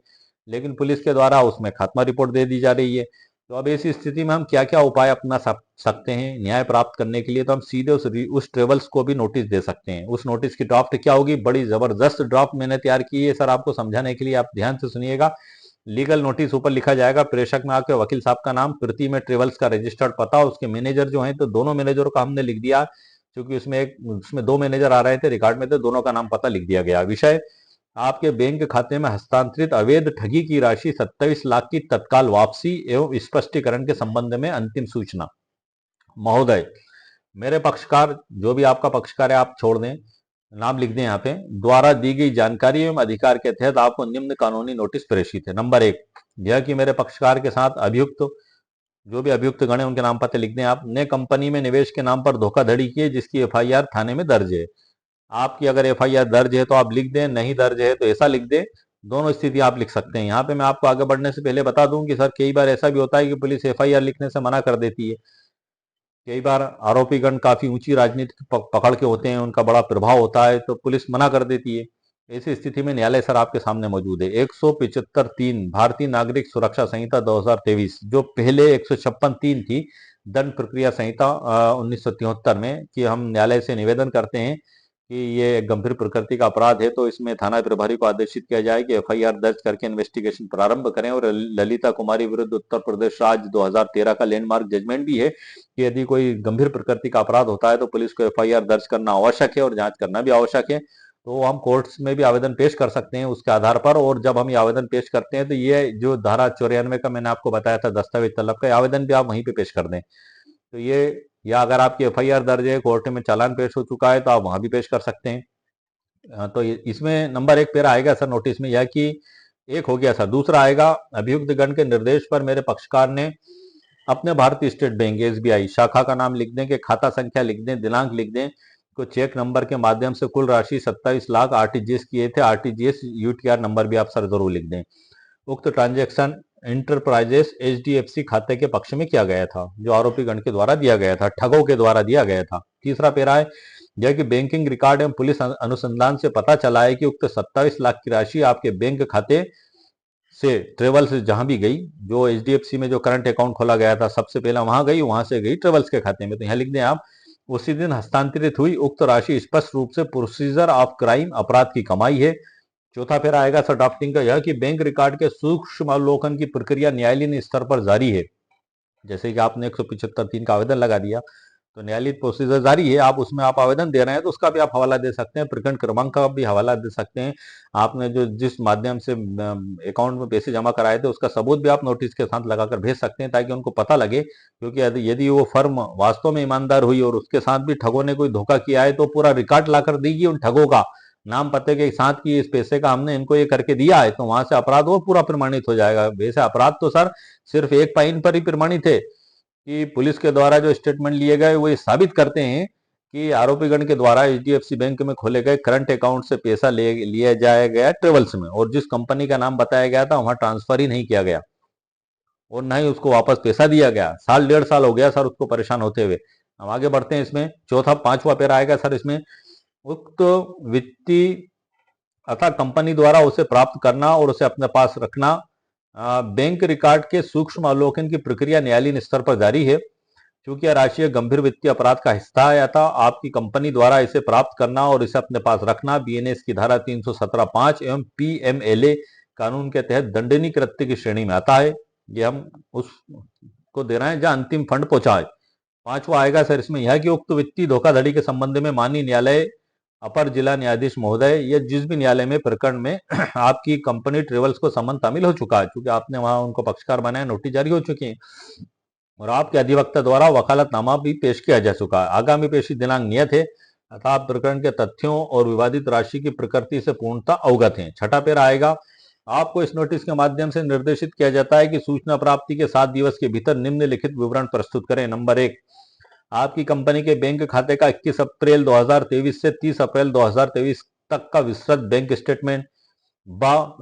लेकिन पुलिस के द्वारा उसमें खात्मा रिपोर्ट दे दी जा रही है। तो अब ऐसी स्थिति में हम क्या क्या उपाय अपना सकते हैं न्याय प्राप्त करने के लिए? तो हम सीधे उस ट्रेवल्स को भी नोटिस दे सकते हैं। उस नोटिस की ड्राफ्ट क्या होगी, बड़ी जबरदस्त ड्राफ्ट मैंने तैयार की है सर आपको समझाने के लिए, आप ध्यान से सुनिएगा। लीगल नोटिस ऊपर लिखा जाएगा, प्रेषक में आपके वकील साहब का नाम, प्रति में ट्रेवल्स का रजिस्टर्ड पता, उसके मैनेजर जो है तो दोनों मैनेजरों का हमने लिख दिया, क्योंकि उसमें 2 मैनेजर आ रहे थे रिकॉर्ड में, तो दोनों का नाम पता लिख दिया गया। विषय आपके बैंक खाते में हस्तांतरित अवैध ठगी की राशि 27 लाख की तत्काल वापसी एवं स्पष्टीकरण के संबंध में अंतिम सूचना। महोदय, मेरे पक्षकार, जो भी आपका पक्षकार है आप छोड़ दें, नाम लिख दें यहाँ पे, द्वारा दी गई जानकारी एवं अधिकार के तहत आपको निम्न कानूनी नोटिस प्रेषित है। नंबर एक, यह कि मेरे पक्षकार के साथ अभियुक्त, जो भी अभियुक्त गण है उनके नाम पते लिख दें आप, ने कंपनी में निवेश के नाम पर धोखाधड़ी की है, जिसकी एफआईआर थाने में दर्ज है। आपकी अगर एफआईआर दर्ज है तो आप लिख दें, नहीं दर्ज है तो ऐसा लिख दें। दोनों स्थिति आप लिख सकते हैं। यहाँ पे मैं आपको आगे बढ़ने से पहले बता दूं कि सर कई बार ऐसा भी होता है कि पुलिस एफआईआर लिखने से मना कर देती है। कई बार आरोपीगण काफी ऊंची राजनीतिक पकड़ के होते हैं, उनका बड़ा प्रभाव होता है, तो पुलिस मना कर देती है। ऐसी स्थिति में न्यायालय सर आपके सामने मौजूद है। 175(3) भारतीय नागरिक सुरक्षा संहिता 2023, जो पहले 156(3) थी दंड प्रक्रिया संहिता 1973 में, कि हम न्यायालय से निवेदन करते हैं कि ये गंभीर प्रकृति का अपराध है, तो इसमें थाना प्रभारी को आदेशित किया जाए कि एफआईआर दर्ज करके इन्वेस्टिगेशन प्रारंभ करें। और ललिता कुमारी विरुद्ध उत्तर प्रदेश राज्य 2013 का लैंडमार्क जजमेंट भी है कि यदि कोई गंभीर प्रकृति का अपराध होता है तो पुलिस को एफआईआर दर्ज करना आवश्यक है और जांच करना भी आवश्यक है। तो हम कोर्ट्स में भी आवेदन पेश कर सकते हैं उसके आधार पर। और जब हम ये आवेदन पेश करते हैं तो ये जो धारा 94 का मैंने आपको बताया था दस्तावेज तलब का, आवेदन भी आप वहीं पे पेश कर दें। तो ये, या अगर आपकी एफआईआर दर्ज है, कोर्ट में चालान पेश हो चुका है, तो आप वहां भी पेश कर सकते हैं। तो इसमें नंबर एक पेरा आएगा सर नोटिस में, यह कि एक हो गया सर। दूसरा आएगा, अभियुक्त गण के निर्देश पर मेरे पक्षकार ने अपने भारतीय स्टेट बैंक एसबीआई शाखा का नाम लिख दें, कि खाता संख्या लिख दें, दिनांक लिख दें, को चेक नंबर के माध्यम से कुल राशि 27 लाख आरटीजीएस किए थे। आरटीजीएस यूटीआर नंबर भी आप सर जरूर लिख दें। उक्त ट्रांजैक्शन इंटरप्राइजेस एचडीएफसी खाते के पक्ष में किया गया था, जो आरोपी गण के द्वारा दिया गया था, ठगों के द्वारा दिया गया था। तीसरा पेरा है, यह कि बैंकिंग रिकॉर्ड एवं पुलिस अनुसंधान से पता चला है कि उक्त 27 लाख की राशि आपके बैंक खाते से ट्रेवल्स से जहां भी गई, जो एचडीएफसी में जो करंट अकाउंट खोला गया था सबसे पहले वहां गई, वहां से गई ट्रेवल्स के खाते में, तो यहाँ लिख दें आप, उसी दिन हस्तांतरित हुई। उक्त राशि स्पष्ट रूप से प्रोसीजर ऑफ क्राइम, अपराध की कमाई है। चौथा फेरा आएगा सर ड्राफ्टिंग का, यह कि बैंक रिकॉर्ड के सूक्ष्म अवलोकन की प्रक्रिया न्यायालयीन स्तर पर जारी है। जैसे कि आपने 175(3) का आवेदन लगा दिया, तो न्यायालयिक प्रोसीजर जारी है, आप उसमें आप आवेदन दे रहे हैं तो उसका भी आप हवाला दे सकते हैं, प्रकरण क्रमांक का भी हवाला दे सकते हैं। आपने जो जिस माध्यम से अकाउंट में पैसे जमा कराए थे उसका सबूत भी आप नोटिस के साथ लगाकर भेज सकते हैं, ताकि उनको पता लगे। क्योंकि यदि वो फर्म वास्तव में ईमानदार हुई और उसके साथ भी ठगों ने कोई धोखा किया है, तो पूरा रिकॉर्ड लाकर देगी उन ठगों का, नाम पते के साथ, कि इस पैसे का हमने इनको ये करके दिया है, तो वहां से अपराध वो पूरा प्रमाणित हो जाएगा। वैसे अपराध तो सर सिर्फ एक पॉइंट पर ही प्रमाणित है, कि पुलिस के द्वारा जो स्टेटमेंट लिए गए वो ये साबित करते हैं कि आरोपीगण के द्वारा एचडीएफसी बैंक में खोले गए करंट अकाउंट से पैसा लिया जाया गया ट्रेवल्स में, और जिस कंपनी का नाम बताया गया था वहां ट्रांसफर ही नहीं किया गया और ना ही उसको वापस पैसा दिया गया। साल 1.5 साल हो गया सर उसको परेशान होते हुए। हम आगे बढ़ते हैं इसमें, पांचवा पैरा आएगा सर इसमें, उक्त वित्तीय अतः कंपनी द्वारा उसे प्राप्त करना और उसे अपने पास रखना। बैंक रिकॉर्ड के सूक्ष्म अवलोकन की प्रक्रिया न्यायालयीन स्तर पर जारी है। चूंकि यह राशि गंभीर वित्तीय अपराध का हिस्सा है, अतः आपकी कंपनी द्वारा इसे प्राप्त करना और इसे अपने पास रखना बीएनएस की धारा 317(5) एवं पीएमएलए कानून के तहत दंडनीय कृत्य की श्रेणी में आता है। ये हम उसको दे रहे हैं जहां अंतिम फंड पहुंचा है। पांचवा आएगा सर इसमें, यह कि उक्त वित्तीय धोखाधड़ी के संबंध में माननीय न्यायालय अपर जिला न्यायाधीश महोदय या जिस भी न्यायालय में प्रकरण में आपकी कंपनी ट्रेवल्स को सम्मन तामील हो चुका है, क्योंकि आपने वहां उनको पक्षकार बनाया, नोटिस जारी हो चुकी है और आपके अधिवक्ता द्वारा वकालतनामा भी पेश किया जा चुका है। आगामी पेशी दिनांक नियत है, अतः आप प्रकरण के तथ्यों और विवादित राशि की प्रकृति से पूर्णतः अवगत हैं। छठा पेरा आएगा, आपको इस नोटिस के माध्यम से निर्देशित किया जाता है कि सूचना प्राप्ति के 7 दिवस के भीतर निम्नलिखित विवरण प्रस्तुत करें। नंबर 1, आपकी कंपनी के बैंक खाते का 21 अप्रैल 2023 से 30 अप्रैल 2023 तक का विस्तृत बैंक स्टेटमेंट।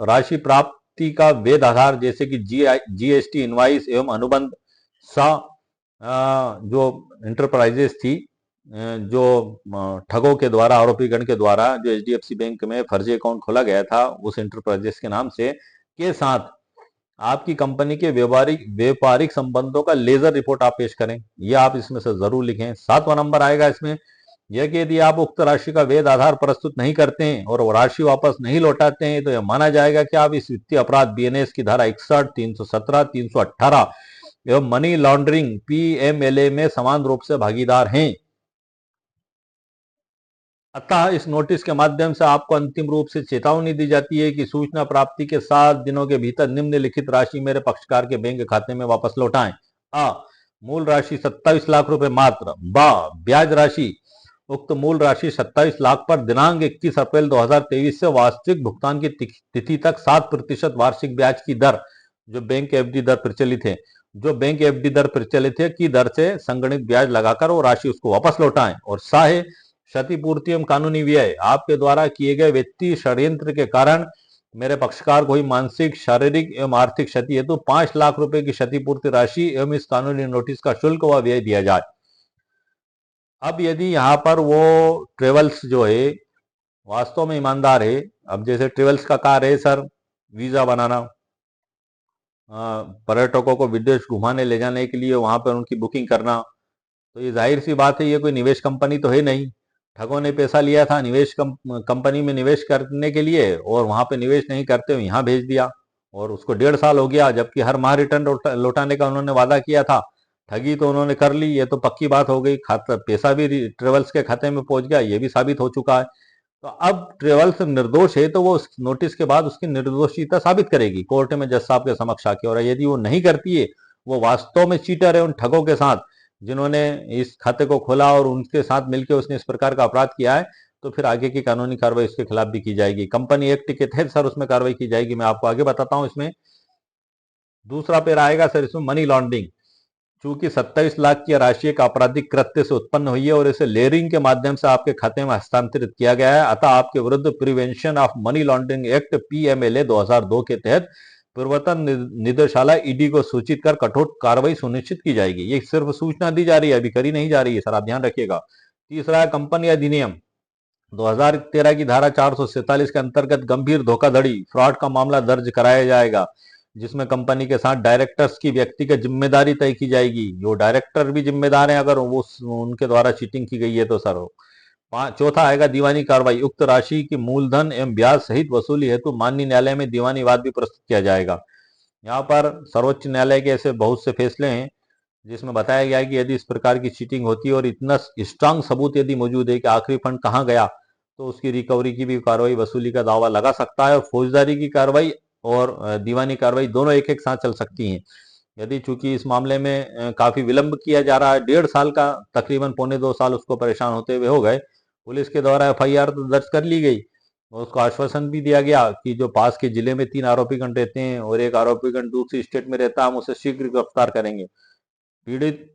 राशि प्राप्ति का वेद आधार, जैसे कि जीएसटी इनवाइस एवं अनुबंध। सा जो इंटरप्राइजेस थी, जो ठगों के द्वारा, आरोपीगण के द्वारा जो एचडीएफसी बैंक में फर्जी अकाउंट खोला गया था उस इंटरप्राइजेस के नाम से, के साथ आपकी कंपनी के व्यापारिक संबंधों का लेजर रिपोर्ट आप पेश करें। ये आप इसमें से जरूर लिखें। 7वां नंबर आएगा इसमें, यह कि यदि आप उक्त राशि का वेद आधार प्रस्तुत नहीं करते हैं और वो राशि वापस नहीं लौटाते हैं, तो यह माना जाएगा कि आप इस वित्तीय अपराध बीएनएस की धारा 61, 317, 318 एवं मनी लॉन्ड्रिंग पीएमएलए में समान रूप से भागीदार हैं। अतः इस नोटिस के माध्यम से आपको अंतिम रूप से चेतावनी दी जाती है कि सूचना प्राप्ति के 7 दिनों के भीतर निम्नलिखित राशि मेरे पक्षकार के बैंक खाते में वापस लौटाएं। अ, मूल राशि 27 लाख रुपए मात्र। ब, ब्याज राशि उक्त मूल राशि 27 लाख पर दिनांक 21 अप्रैल 2023 से वास्तविक भुगतान की तिथि तक 7% वार्षिक ब्याज की दर जो बैंक एफडी दर प्रचलित है जो बैंक एफडी दर प्रचलित है की दर से संगणित ब्याज लगाकर वो राशि उसको वापस लौटाएं। और सा है क्षतिपूर्ति एवं कानूनी व्यय। आपके द्वारा किए गए वित्तीय षड्यंत्र के कारण मेरे पक्षकार को हुई मानसिक, शारीरिक एवं आर्थिक क्षति हेतु 5 लाख रुपए की क्षतिपूर्ति राशि एवं इस कानूनी नोटिस का शुल्क व व्यय दिया जाए। अब यदि यहाँ पर वो ट्रेवल्स जो है वास्तव में ईमानदार है, अब जैसे ट्रेवल्स का कार्य है सर वीजा बनाना, पर्यटकों को विदेश घुमाने ले जाने के लिए वहां पर उनकी बुकिंग करना, तो ये जाहिर सी बात है ये कोई निवेश कंपनी तो है नहीं। ठगों ने पैसा लिया था निवेश कंपनी में निवेश करने के लिए और वहां पे निवेश नहीं करते हुए यहाँ भेज दिया और उसको 1.5 साल हो गया, जबकि हर माह रिटर्न लौटाने का उन्होंने वादा किया था। ठगी तो उन्होंने कर ली, ये तो पक्की बात हो गई। खाता पैसा भी ट्रेवल्स के खाते में पहुंच गया, ये भी साबित हो चुका है। तो अब ट्रेवल्स निर्दोष है तो वो उस नोटिस के बाद उसकी निर्दोषिता साबित करेगी कोर्ट में जज साहब के समक्ष आके। और यदि वो नहीं करती है, वो वास्तव में चीटर है उन ठगों के साथ जिन्होंने इस खाते को खोला और उनके साथ मिलकर उसने इस प्रकार का अपराध किया है, तो फिर आगे की कानूनी कार्रवाई उसके खिलाफ भी की जाएगी। कंपनी एक्ट के तहत सर उसमें कार्रवाई की जाएगी। मैं आपको आगे बताता हूं। इसमें दूसरा पैरा आएगा सर, इसमें मनी लॉन्ड्रिंग। चूंकि 27 लाख की राशि एक आपराधिक कृत्य से उत्पन्न हुई है और इसे लेयरिंग के माध्यम से आपके खाते में हस्तांतरित किया गया है, अतः आपके विरुद्ध prevention of money laundering act PMLA 2002 के तहत प्रवर्तन निदेशालय ईडी को सूचित कर कठोर कार्रवाई सुनिश्चित की जाएगी। ये सिर्फ सूचना दी जा रही है, अभी करी नहीं जा रही है सर, आप ध्यान रखिएगा। तीसरा है कंपनी अधिनियम 2013 की धारा 447 के अंतर्गत गंभीर धोखाधड़ी फ्रॉड का मामला दर्ज कराया जाएगा, जिसमें कंपनी के साथ डायरेक्टर्स की व्यक्तिगत जिम्मेदारी तय की जाएगी। जो डायरेक्टर भी जिम्मेदार हैं अगर वो उनके द्वारा चीटिंग की गई है तो सर। चौथा आएगा दीवानी कार्रवाई। उक्त राशि की मूलधन एवं ब्याज सहित वसूली हेतु माननीय न्यायालय में दीवानी वाद भी प्रस्तुत किया जाएगा। यहाँ पर सर्वोच्च न्यायालय के ऐसे बहुत से फैसले हैं जिसमें बताया गया है कि यदि इस प्रकार की चीटिंग होती है और इतना स्ट्रांग सबूत यदि मौजूद है कि आखिरी फंड कहाँ गया, तो उसकी रिकवरी की भी कार्रवाई, वसूली का दावा लगा सकता है। और फौजदारी की कार्रवाई और दीवानी कार्रवाई दोनों एक एक साथ चल सकती हैं। यदि चूंकि इस मामले में काफी विलंब किया जा रहा है, 1.5 साल का तकरीबन 1.25 साल उसको परेशान होते हुए हो गए। पुलिस के द्वारा एफआईआर तो दर्ज कर ली गई और उसको आश्वासन भी दिया गया कि जो पास के जिले में 3 आरोपीगण रहते हैं और एक आरोपीगण दूसरी स्टेट में रहता है, हम उसे शीघ्र गिरफ्तार करेंगे। पीड़ित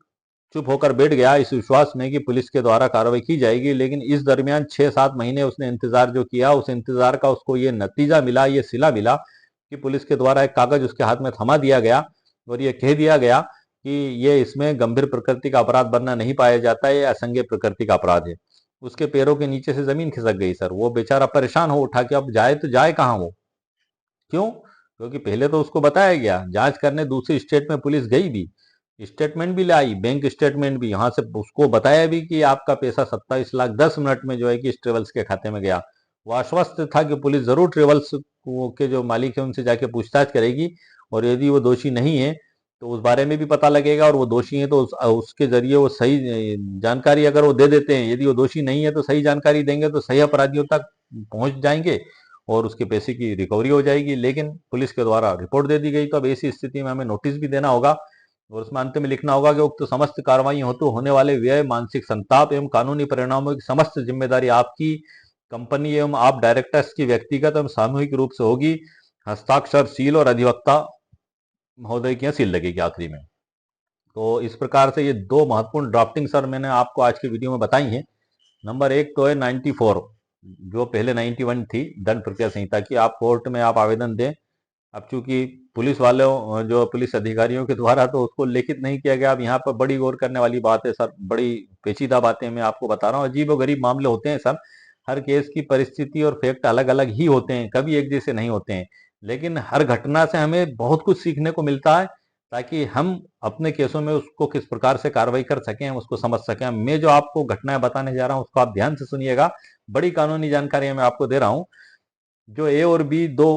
चुप होकर बैठ गया इस विश्वास में कि पुलिस के द्वारा कार्रवाई की जाएगी, लेकिन इस दरमियान 6-7 महीने उसने इंतजार जो किया, उस इंतजार का उसको ये नतीजा मिला, ये सिला मिला कि पुलिस के द्वारा एक कागज उसके हाथ में थमा दिया गया और ये कह दिया गया कि ये इसमें गंभीर प्रकृति का अपराध बनना नहीं पाया जाता है, ये असंज्ञेय प्रकृति का अपराध है। उसके पैरों के नीचे से जमीन खिसक गई सर। वो बेचारा परेशान हो उठा कि अब जाए तो जाए कहाँ वो। क्यों? क्योंकि पहले तो उसको बताया गया, जांच करने दूसरी स्टेट में पुलिस गई भी, स्टेटमेंट भी लाई, बैंक स्टेटमेंट भी, यहाँ से उसको बताया भी कि आपका पैसा 27 लाख 10 मिनट में जो है कि इस ट्रेवल्स के खाते में गया। वो आश्वस्त था कि पुलिस जरूर ट्रेवल्स के जो मालिक है उनसे जाके पूछताछ करेगी और यदि वो दोषी नहीं है तो उस बारे में भी पता लगेगा, और वो दोषी है तो उसके जरिए वो सही जानकारी अगर वो दे देते हैं, यदि वो दोषी नहीं है तो सही जानकारी देंगे तो सही अपराधियों तक पहुंच जाएंगे और उसके पैसे की रिकवरी हो जाएगी। लेकिन पुलिस के द्वारा रिपोर्ट दे दी गई, तो अब ऐसी स्थिति में हमें नोटिस भी देना होगा और उसमें अंत में लिखना होगा कि उक्त समस्त कार्रवाई हेतु होने वाले व्यय, मानसिक संताप एवं कानूनी परिणामों की समस्त जिम्मेदारी आपकी कंपनी एवं आप डायरेक्टर्स की व्यक्तिगत एवं सामूहिक रूप से होगी। हस्ताक्षर, सील और अधिवक्ता महोदय की यहाँ सील लगेगी आखिरी में। तो इस प्रकार से ये 2 महत्वपूर्ण ड्राफ्टिंग सर मैंने आपको आज की वीडियो में बताई हैं। नंबर 1 तो है 94, जो पहले 91 थी दंड प्रक्रिया संहिता की, आप कोर्ट में आप आवेदन दें। अब चूंकि पुलिस वालों, जो पुलिस अधिकारियों के द्वारा तो उसको लिखित नहीं किया गया। अब यहाँ पर बड़ी गौर करने वाली बात है सर, बड़ी पेचीदा बातें मैं आपको बता रहा हूँ। अजीब और गरीब मामले होते हैं सर, हर केस की परिस्थिति और फैक्ट अलग अलग ही होते हैं, कभी एक जैसे नहीं होते हैं। लेकिन हर घटना से हमें बहुत कुछ सीखने को मिलता है ताकि हम अपने केसों में उसको किस प्रकार से कार्रवाई कर सकें, हम उसको समझ सकें। मैं जो आपको घटनाएं बताने जा रहा हूं उसको आप ध्यान से सुनिएगा, बड़ी कानूनी जानकारी मैं आपको दे रहा हूं। जो ए और बी 2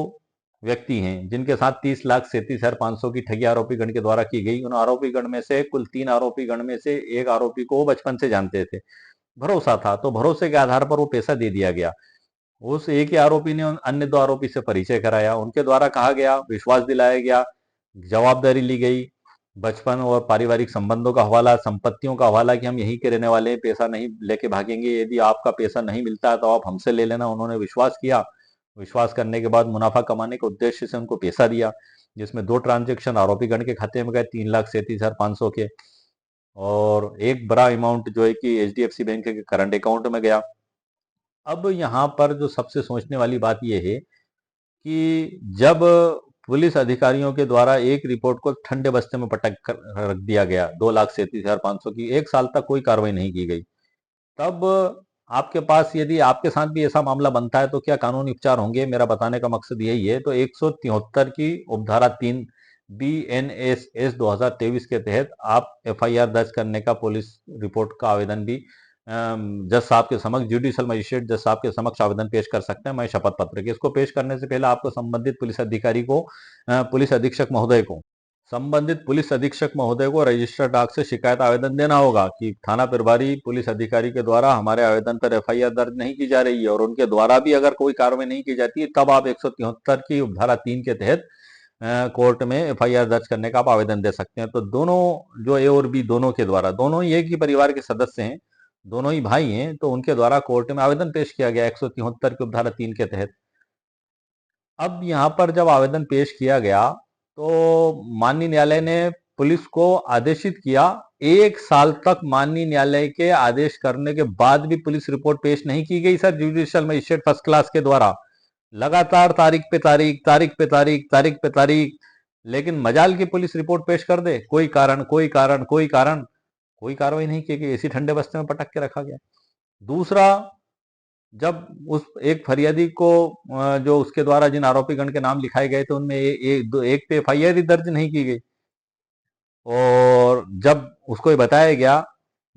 व्यक्ति हैं जिनके साथ 30,37,500 की ठगी आरोपी गण के द्वारा की गई, उन आरोपी गण में से कुल 3 आरोपी गण में से एक आरोपी को वो बचपन से जानते थे। भरोसा था, तो भरोसे के आधार पर वो पैसा दे दिया गया। उस एक ही आरोपी ने अन्य दो आरोपी से परिचय कराया, उनके द्वारा कहा गया, विश्वास दिलाया गया, जवाबदारी ली गई, बचपन और पारिवारिक संबंधों का हवाला, संपत्तियों का हवाला कि हम यहीं के रहने वाले हैं, पैसा नहीं लेके भागेंगे, यदि आपका पैसा नहीं मिलता है तो आप हमसे ले लेना। उन्होंने विश्वास किया। विश्वास करने के बाद मुनाफा कमाने के उद्देश्य से उनको पैसा दिया, जिसमें दो ट्रांजेक्शन आरोपी गण के खाते में गए, 3,37,500 के, और एक बड़ा अमाउंट जो है कि एचडीएफसी बैंक के करंट अकाउंट में गया। अब यहाँ पर जो सबसे सोचने वाली बात यह है कि जब पुलिस अधिकारियों के द्वारा एक रिपोर्ट को ठंडे बस्ते में पटक कर रख दिया गया, 2,37,500 की, 1 साल तक कोई कार्रवाई नहीं की गई, तब आपके पास यदि आपके साथ भी ऐसा मामला बनता है तो क्या कानूनी उपचार होंगे? मेरा बताने का मकसद यही है। तो 173 की उपधारा 3 BNSS 2023 के तहत आप एफआईआर दर्ज करने का, पुलिस रिपोर्ट का आवेदन भी जज साहब के समक्ष, जुडिशियल मजिस्ट्रेट जज साहब के समक्ष आवेदन पेश कर सकते हैं। मैं शपथ पत्र के, इसको पेश करने से पहले आपको संबंधित पुलिस अधिकारी को, पुलिस अधीक्षक महोदय को, संबंधित पुलिस अधीक्षक महोदय को रजिस्टर डाक से शिकायत आवेदन देना होगा कि थाना प्रभारी पुलिस अधिकारी के द्वारा हमारे आवेदन पर एफआईआर दर्ज नहीं की जा रही है, और उनके द्वारा भी अगर कोई कार्रवाई नहीं की जाती है तब आप 173 की उपधारा 3 के तहत कोर्ट में एफआईआर दर्ज करने का आप आवेदन दे सकते हैं। तो दोनों जो ए और बी, दोनों के द्वारा, दोनों ही एक ही परिवार के सदस्य हैं, दोनों ही भाई हैं, तो उनके द्वारा कोर्ट में आवेदन पेश किया गया 173 की उपधारा 3 के तहत। अब यहाँ पर जब आवेदन पेश किया गया तो माननीय न्यायालय ने पुलिस को आदेशित किया, 1 साल तक माननीय न्यायालय के आदेश करने के बाद भी पुलिस रिपोर्ट पेश नहीं की गई sir, judicial magistrate first class के द्वारा। लगातार तारीख पे तारीख, तारीख पे तारीख, तारीख पे तारीख, लेकिन मजाल की पुलिस रिपोर्ट पेश कर दे, कोई कारण, कोई कारण, कोई कारण, कोई कार्रवाई नहीं की गई, इसी ठंडे बस्ते में पटक के रखा गया। दूसरा, जब उस एक फरियादी को जो उसके द्वारा जिन आरोपीगण के नाम लिखाए गए थे उनमें एक पे एफआईआर ही दर्ज नहीं की गई, और जब उसको ये बताया गया,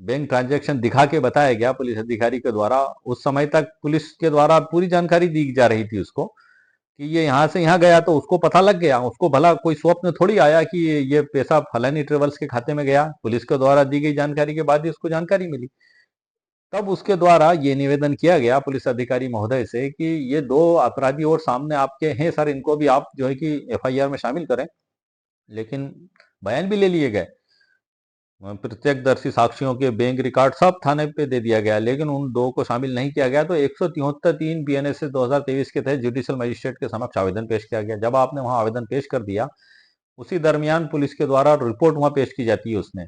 बैंक ट्रांजैक्शन दिखा के बताया गया पुलिस अधिकारी के द्वारा, उस समय तक पुलिस के द्वारा पूरी जानकारी दी जा रही थी उसको कि ये यहाँ से यहाँ गया, तो उसको पता लग गया। उसको भला कोई स्वप्न थोड़ी आया कि ये पैसा फलानी ट्रेवल्स के खाते में गया, पुलिस के द्वारा दी गई जानकारी के बाद ही उसको जानकारी मिली। तब उसके द्वारा ये निवेदन किया गया पुलिस अधिकारी महोदय से कि ये दो अपराधी और सामने आपके हैं सर, इनको भी आप जो है कि एफआईआर में शामिल करें। लेकिन बयान भी ले लिए गए, प्रत्यक्षदर्शी साक्षियों के बैंक रिकॉर्ड सब थाने पे दे दिया गया, लेकिन उन दो को शामिल नहीं किया गया। तो 173 BNSS 2023 के तहत जुडिशियल मजिस्ट्रेट के समक्ष आवेदन पेश किया गया। जब आपने वहां आवेदन पेश कर दिया, उसी दरमियान पुलिस के द्वारा रिपोर्ट वहां पेश की जाती है, उसमें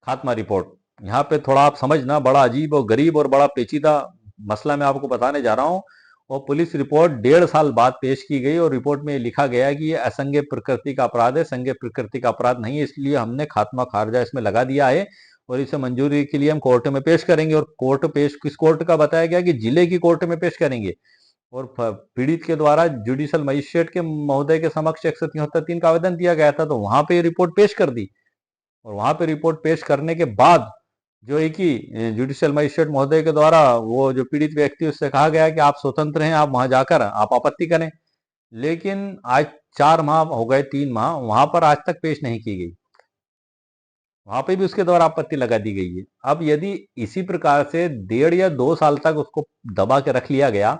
खात्मा रिपोर्ट। यहाँ पे थोड़ा आप समझना, बड़ा अजीब और गरीब और बड़ा पेचीदा मसला मैं आपको बताने जा रहा हूँ। और पुलिस रिपोर्ट 1.5 साल बाद पेश की गई, और रिपोर्ट में लिखा गया है कि ये असंज्ञ प्रकृति का अपराध है, संज्ञ प्रकृति का अपराध नहीं है, इसलिए हमने खात्मा खारजा इसमें लगा दिया है, और इसे मंजूरी के लिए हम कोर्ट में पेश करेंगे। और कोर्ट पेश किस कोर्ट का बताया गया कि जिले की कोर्ट में पेश करेंगे। और पीड़ित के द्वारा जुडिशियल मजिस्ट्रेट के महोदय के समक्ष 173 का आवेदन दिया गया था, तो वहां पे रिपोर्ट पेश कर दी। और वहां पे रिपोर्ट पेश करने के बाद जो है कि जुडिशियल मजिस्ट्रेट महोदय के द्वारा वो जो पीड़ित व्यक्ति, उससे कहा गया कि आप स्वतंत्र हैं, आप वहां जाकर आप आपत्ति करें। लेकिन आज 4 माह हो गए, 3 माह, वहां पर आज तक पेश नहीं की गई, वहां पे भी उसके द्वारा आपत्ति लगा दी गई है। अब यदि इसी प्रकार से 1.5 या 2 साल तक उसको दबा के रख लिया गया,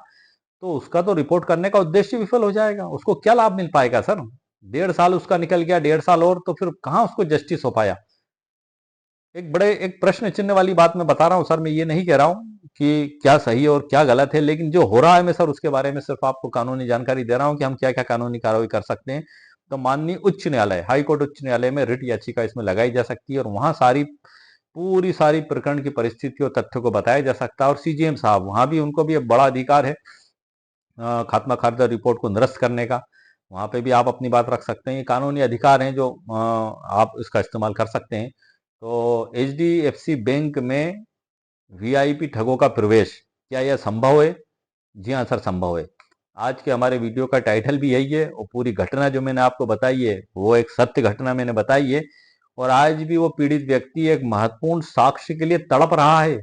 तो उसका तो रिपोर्ट करने का उद्देश्य विफल हो जाएगा। उसको क्या लाभ मिल पाएगा सर? 1.5 साल उसका निकल गया, 1.5 साल और, तो फिर कहाँ उसको जस्टिस हो पाया? एक प्रश्न चिन्ह वाली बात मैं बता रहा हूं सर। मैं ये नहीं कह रहा हूं कि क्या सही है और क्या गलत है, लेकिन जो हो रहा है मैं सर उसके बारे में सिर्फ आपको कानूनी जानकारी दे रहा हूं कि हम क्या क्या कानूनी कार्रवाई कर सकते हैं। तो माननीय उच्च न्यायालय, हाई कोर्ट उच्च न्यायालय में रिट याचिका इसमें लगाई जा सकती है, और वहां पूरी सारी प्रकरण की परिस्थिति और तथ्यों को बताया जा सकता है। और सीजीएम साहब, वहां भी उनको भी एक बड़ा अधिकार है खात्मा खारिजा रिपोर्ट को निरस्त करने का, वहां पे भी आप अपनी बात रख सकते हैं। ये कानूनी अधिकार हैं जो आप इसका इस्तेमाल कर सकते हैं। तो एचडीएफसी बैंक में वीआईपी ठगों का प्रवेश, क्या यह संभव है? जी हाँ सर, संभव है। आज के हमारे वीडियो का टाइटल भी यही है, और पूरी घटना जो मैंने आपको बताई है वो एक सत्य घटना मैंने बताई है। और आज भी वो पीड़ित व्यक्ति एक महत्वपूर्ण साक्ष्य के लिए तड़प रहा है,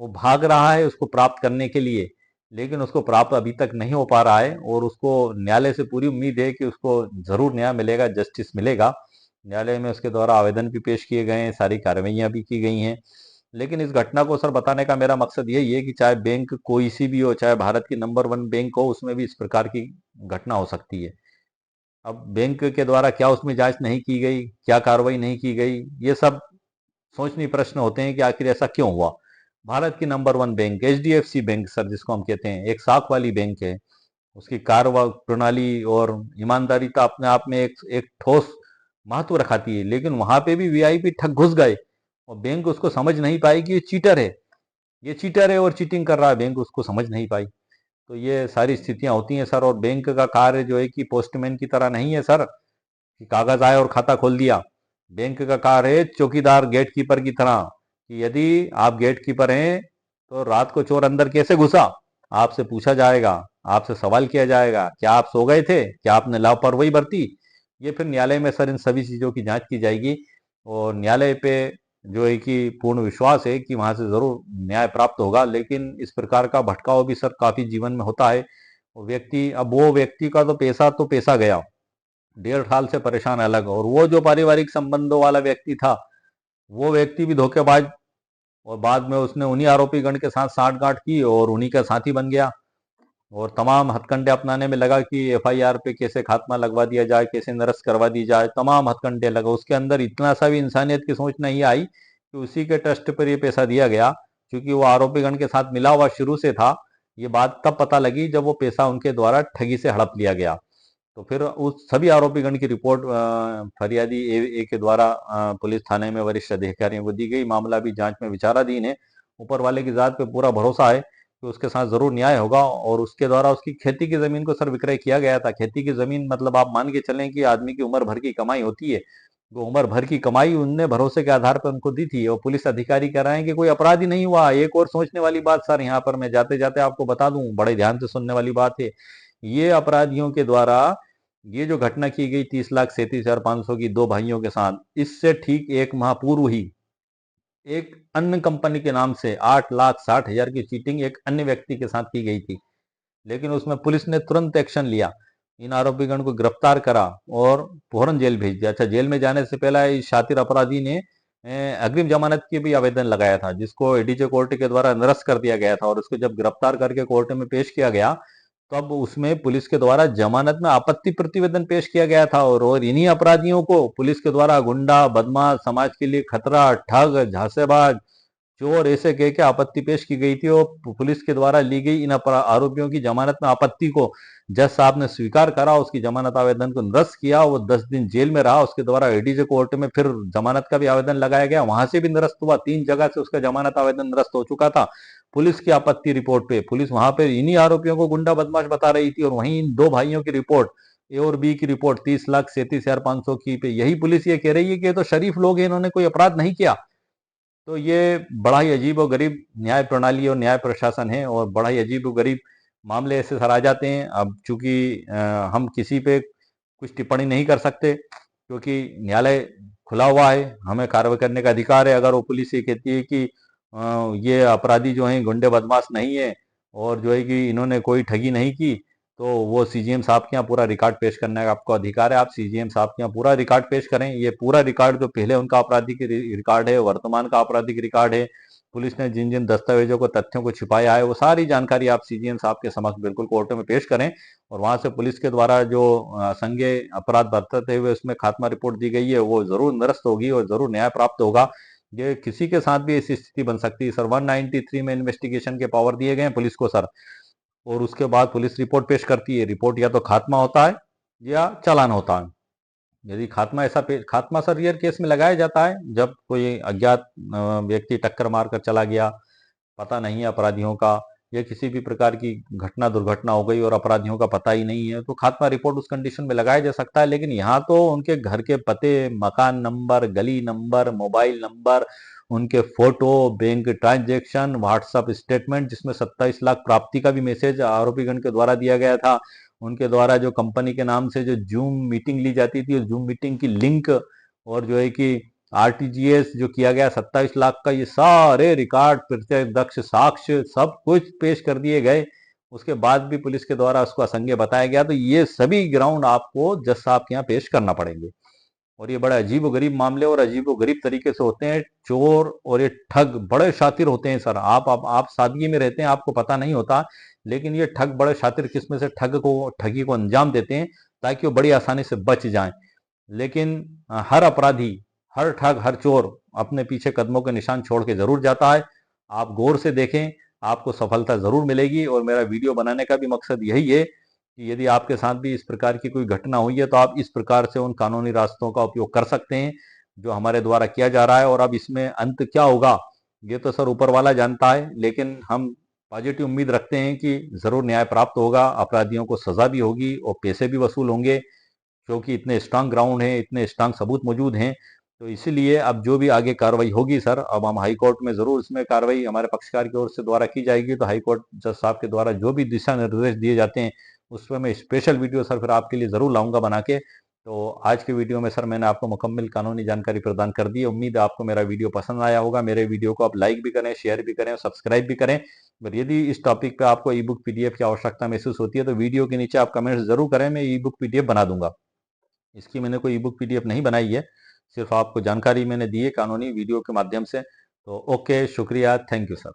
वो भाग रहा है उसको प्राप्त करने के लिए, लेकिन उसको प्राप्त अभी तक नहीं हो पा रहा है। और उसको न्यायालय से पूरी उम्मीद है कि उसको जरूर न्याय मिलेगा, जस्टिस मिलेगा। न्यायालय में उसके द्वारा आवेदन भी पेश किए गए हैं, सारी कार्रवाइयां भी की गई हैं, लेकिन इस घटना को सर बताने का मेरा मकसद यही है कि चाहे बैंक कोई सी भी हो, चाहे भारत की नंबर 1 बैंक हो, उसमें भी इस प्रकार की घटना हो सकती है। अब बैंक के द्वारा क्या उसमें जांच नहीं की गई, क्या कार्रवाई नहीं की गई, ये सब सोचनीय प्रश्न होते हैं कि आखिर ऐसा क्यों हुआ। भारत की number 1 bank HDFC bank sir, जिसको हम कहते हैं, एक साख वाली बैंक है। उसकी कार्य प्रणाली और ईमानदारी तो अपने आप में एक ठोस महत्व रखाती है, लेकिन वहां पे भी वीआईपी ठग घुस गए और बैंक उसको समझ नहीं पाई कि ये चीटर है, ये चीटर है और चीटिंग कर रहा है, बैंक उसको समझ नहीं पाई। तो ये सारी स्थितियां होती हैं सर। और बैंक का कार्य जो है कि पोस्टमैन की तरह नहीं है सर, कि कागज आए और खाता खोल दिया। बैंक का कार्य है चौकीदार गेट कीपर की तरह, कि यदि आप गेट कीपर हैं तो रात को चोर अंदर कैसे घुसा, आपसे पूछा जाएगा, आपसे सवाल किया जाएगा, क्या आप सो गए थे, क्या आपने लापरवाही बरती। ये फिर न्यायालय में सर इन सभी चीजों की जांच की जाएगी। और न्यायालय पे जो है कि पूर्ण विश्वास है कि वहां से जरूर न्याय प्राप्त होगा। लेकिन इस प्रकार का भटकाव भी सर काफी जीवन में होता है। व्यक्ति, अब वो व्यक्ति का तो पैसा गया, 1.5 साल से परेशान अलग, और वो जो पारिवारिक संबंधों वाला व्यक्ति था, वो व्यक्ति भी धोखेबाज, और बाद में उसने उन्हीं आरोपी गण के साथ साठगांठ की और उन्हीं का साथी बन गया और तमाम हथकंडे अपनाने में लगा कि एफआईआर पे कैसे खात्मा लगवा दिया जाए, कैसे निरस्त करवा दी जाए, तमाम हथकंडे लगा। उसके अंदर इतना सा भी इंसानियत की सोच नहीं आई कि उसी के ट्रस्ट पर ये पैसा दिया गया, क्योंकि वो आरोपी गण के साथ मिला हुआ शुरू से था। ये बात तब पता लगी जब वो पैसा उनके द्वारा ठगी से हड़प लिया गया। तो फिर उस सभी आरोपीगण की रिपोर्ट फरियादी ए के द्वारा पुलिस थाने में वरिष्ठ अधिकारियों को दी गई। मामला भी जांच में विचाराधीन है। ऊपर वाले की जात पे पूरा भरोसा है कि उसके साथ जरूर न्याय होगा। और उसके द्वारा उसकी खेती की जमीन को सर विक्रय किया गया था। खेती की जमीन मतलब आप मान के चलें कि आदमी की उम्र भर की कमाई होती है, वो उम्र भर की कमाई उनने भरोसे के आधार पर उनको दी थी। और पुलिस अधिकारी कह रहे हैं कि कोई अपराध ही नहीं हुआ। एक और सोचने वाली बात सर, यहाँ पर मैं जाते जाते आपको बता दूं, बड़े ध्यान से सुनने वाली बात है। ये अपराधियों के द्वारा ये जो घटना की गई 30,37,500 की दो भाइयों के साथ, इससे ठीक 1 माह पूर्व ही एक अन्य कंपनी के नाम से 8,60,000 की चीटिंग एक अन्य व्यक्ति के साथ की गई थी। लेकिन उसमें पुलिस ने तुरंत एक्शन लिया, इन आरोपीगण को गिरफ्तार करा और फौरन जेल भेज दिया। अच्छा, जेल में जाने से पहले इस शातिर अपराधी ने अग्रिम जमानत की भी आवेदन लगाया था, जिसको एडीजे कोर्ट के द्वारा निरस्त कर दिया गया था। और उसको जब गिरफ्तार करके कोर्ट में पेश किया गया, तब उसमें पुलिस के द्वारा जमानत में आपत्ति प्रतिवेदन पेश किया गया था। और इन्हीं अपराधियों को पुलिस के द्वारा गुंडा, बदमाश, समाज के लिए खतरा, ठग, झांसेबाज, चोर ऐसे कह के आपत्ति पेश की गई थी। और पुलिस के द्वारा ली गई इन आरोपियों की जमानत में आपत्ति को जज साहब ने स्वीकार करा, उसकी जमानत आवेदन को निरस्त किया। वो 10 दिन जेल में रहा। उसके द्वारा एडीजे कोर्ट में फिर जमानत का भी आवेदन लगाया गया, वहां से भी निरस्त हुआ। 3 जगह से उसका जमानत आवेदन निरस्त हो चुका था। पुलिस की आपत्ति रिपोर्ट पे पुलिस वहां पे इन्हीं आरोपियों को गुंडा बदमाश बता रही थी, और वहीं इन दो भाइयों की रिपोर्ट, ए और बी की रिपोर्ट 30,37,500 की पे यही पुलिस ये कह रही है कि ये तो शरीफ लोग हैं, इन्होंने कोई अपराध नहीं किया। तो ये बड़ा ही अजीब और गरीब न्याय प्रणाली और न्याय प्रशासन है। और बड़ा ही अजीब और गरीब मामले ऐसे सर आ जाते हैं। अब चूंकि हम किसी पे कुछ टिप्पणी नहीं कर सकते, क्योंकि न्यायालय खुला हुआ है, हमें कार्रवाई करने का अधिकार है। अगर वो पुलिस ये कहती है कि ये अपराधी जो हैं गुंडे बदमाश नहीं है और जो है कि इन्होंने कोई ठगी नहीं की, तो वो सीजीएम साहब के यहाँ पूरा रिकॉर्ड पेश करने का आपको अधिकार है। आप सीजीएम साहब के यहाँ पूरा रिकॉर्ड पेश करें। ये पूरा रिकॉर्ड जो पहले उनका आपराधिक रिकॉर्ड है, वर्तमान का आपराधिक रिकॉर्ड है, पुलिस ने जिन जिन दस्तावेजों को, तथ्यों को छिपाया है, वो सारी जानकारी आप सीजीएम साहब के समक्ष बिल्कुल कोर्ट में पेश करें। और वहां से पुलिस के द्वारा जो संज्ञेय अपराध बरतते हुए उसमें खात्मा रिपोर्ट दी गई है, वो जरूर निरस्त होगी और जरूर न्याय प्राप्त होगा। ये किसी के साथ भी ऐसी स्थिति बन सकती है सर। 193 में इन्वेस्टिगेशन के पावर दिए गए हैं पुलिस को सर। और उसके बाद पुलिस रिपोर्ट पेश करती है। रिपोर्ट या तो खात्मा होता है या चालान होता है। यदि खात्मा खात्मा सर रियर केस में लगाया जाता है, जब कोई अज्ञात व्यक्ति टक्कर मारकर चला गया, पता नहीं है अपराधियों का, या किसी भी प्रकार की घटना दुर्घटना हो गई और अपराधियों का पता ही नहीं है, तो खात्मा रिपोर्ट उस कंडीशन में लगाया जा सकता है। लेकिन यहाँ तो उनके घर के पते, मकान नंबर, गली नंबर, मोबाइल नंबर, उनके photo, bank transaction, WhatsApp statement, जिसमें 27 लाख प्राप्ति का भी मैसेज आरोपीगण के द्वारा दिया गया था। उनके द्वारा जो कंपनी के नाम से जो जूम मीटिंग ली जाती थी, उस जूम मीटिंग की लिंक, और जो है कि आरटीजीएस जो किया गया 27 लाख का, ये सारे रिकॉर्ड, प्रत्यक्ष साक्ष्य सब कुछ पेश कर दिए गए। उसके बाद भी पुलिस के द्वारा उसको असंज्ञेय बताया गया। तो ये सभी ग्राउंड आपको जज साहब के यहाँ पेश करना पड़ेंगे। और ये बड़े अजीबोगरीब मामले और अजीबोगरीब तरीके से होते हैं। चोर और ये ठग बड़े शातिर होते हैं सर। आप सादगी में रहते हैं, आपको पता नहीं होता, लेकिन ये ठग बड़े शातिर किस्म से ठगी को अंजाम देते हैं ताकि वो बड़ी आसानी से बच जाएं। लेकिन हर अपराधी, हर ठग, हर चोर अपने पीछे कदमों के निशान छोड़ के जरूर जाता है। आप गौर से देखें, आपको सफलता जरूर मिलेगी। और मेरा वीडियो बनाने का भी मकसद यही है कि यदि आपके साथ भी इस प्रकार की कोई घटना हुई है तो आप इस प्रकार से उन कानूनी रास्तों का उपयोग कर सकते हैं जो हमारे द्वारा किया जा रहा है। और अब इसमें अंत क्या होगा ये तो सर ऊपर वाला जानता है, लेकिन हम पॉजिटिव उम्मीद रखते हैं कि जरूर न्याय प्राप्त होगा, अपराधियों को सजा भी होगी और पैसे भी वसूल होंगे, क्योंकि इतने स्ट्रांग ग्राउंड हैं, इतने स्ट्रांग सबूत मौजूद हैं। तो इसीलिए अब जो भी आगे कार्रवाई होगी सर, अब हम हाई कोर्ट में जरूर इसमें कार्रवाई हमारे पक्षकार की ओर से द्वारा की जाएगी। तो हाई कोर्ट जज साहब के द्वारा जो भी दिशा निर्देश दिए जाते हैं उस पर मैं स्पेशल वीडियो सर फिर आपके लिए जरूर लाऊंगा बना के। तो आज के वीडियो में सर मैंने आपको मुकम्मल कानूनी जानकारी प्रदान कर दी है। उम्मीद है आपको मेरा वीडियो पसंद आया होगा। मेरे वीडियो को आप लाइक भी करें, शेयर भी करें और सब्सक्राइब भी करें। और यदि इस टॉपिक पे आपको ई बुक पीडीएफ की आवश्यकता महसूस होती है तो वीडियो के नीचे आप कमेंट्स जरूर करें, मैं ई बुक पीडीएफ बना दूंगा। इसकी मैंने कोई ई बुक पीडीएफ नहीं बनाई है, सिर्फ आपको जानकारी मैंने दी है कानूनी वीडियो के माध्यम से। तो ओके, शुक्रिया, थैंक यू सर।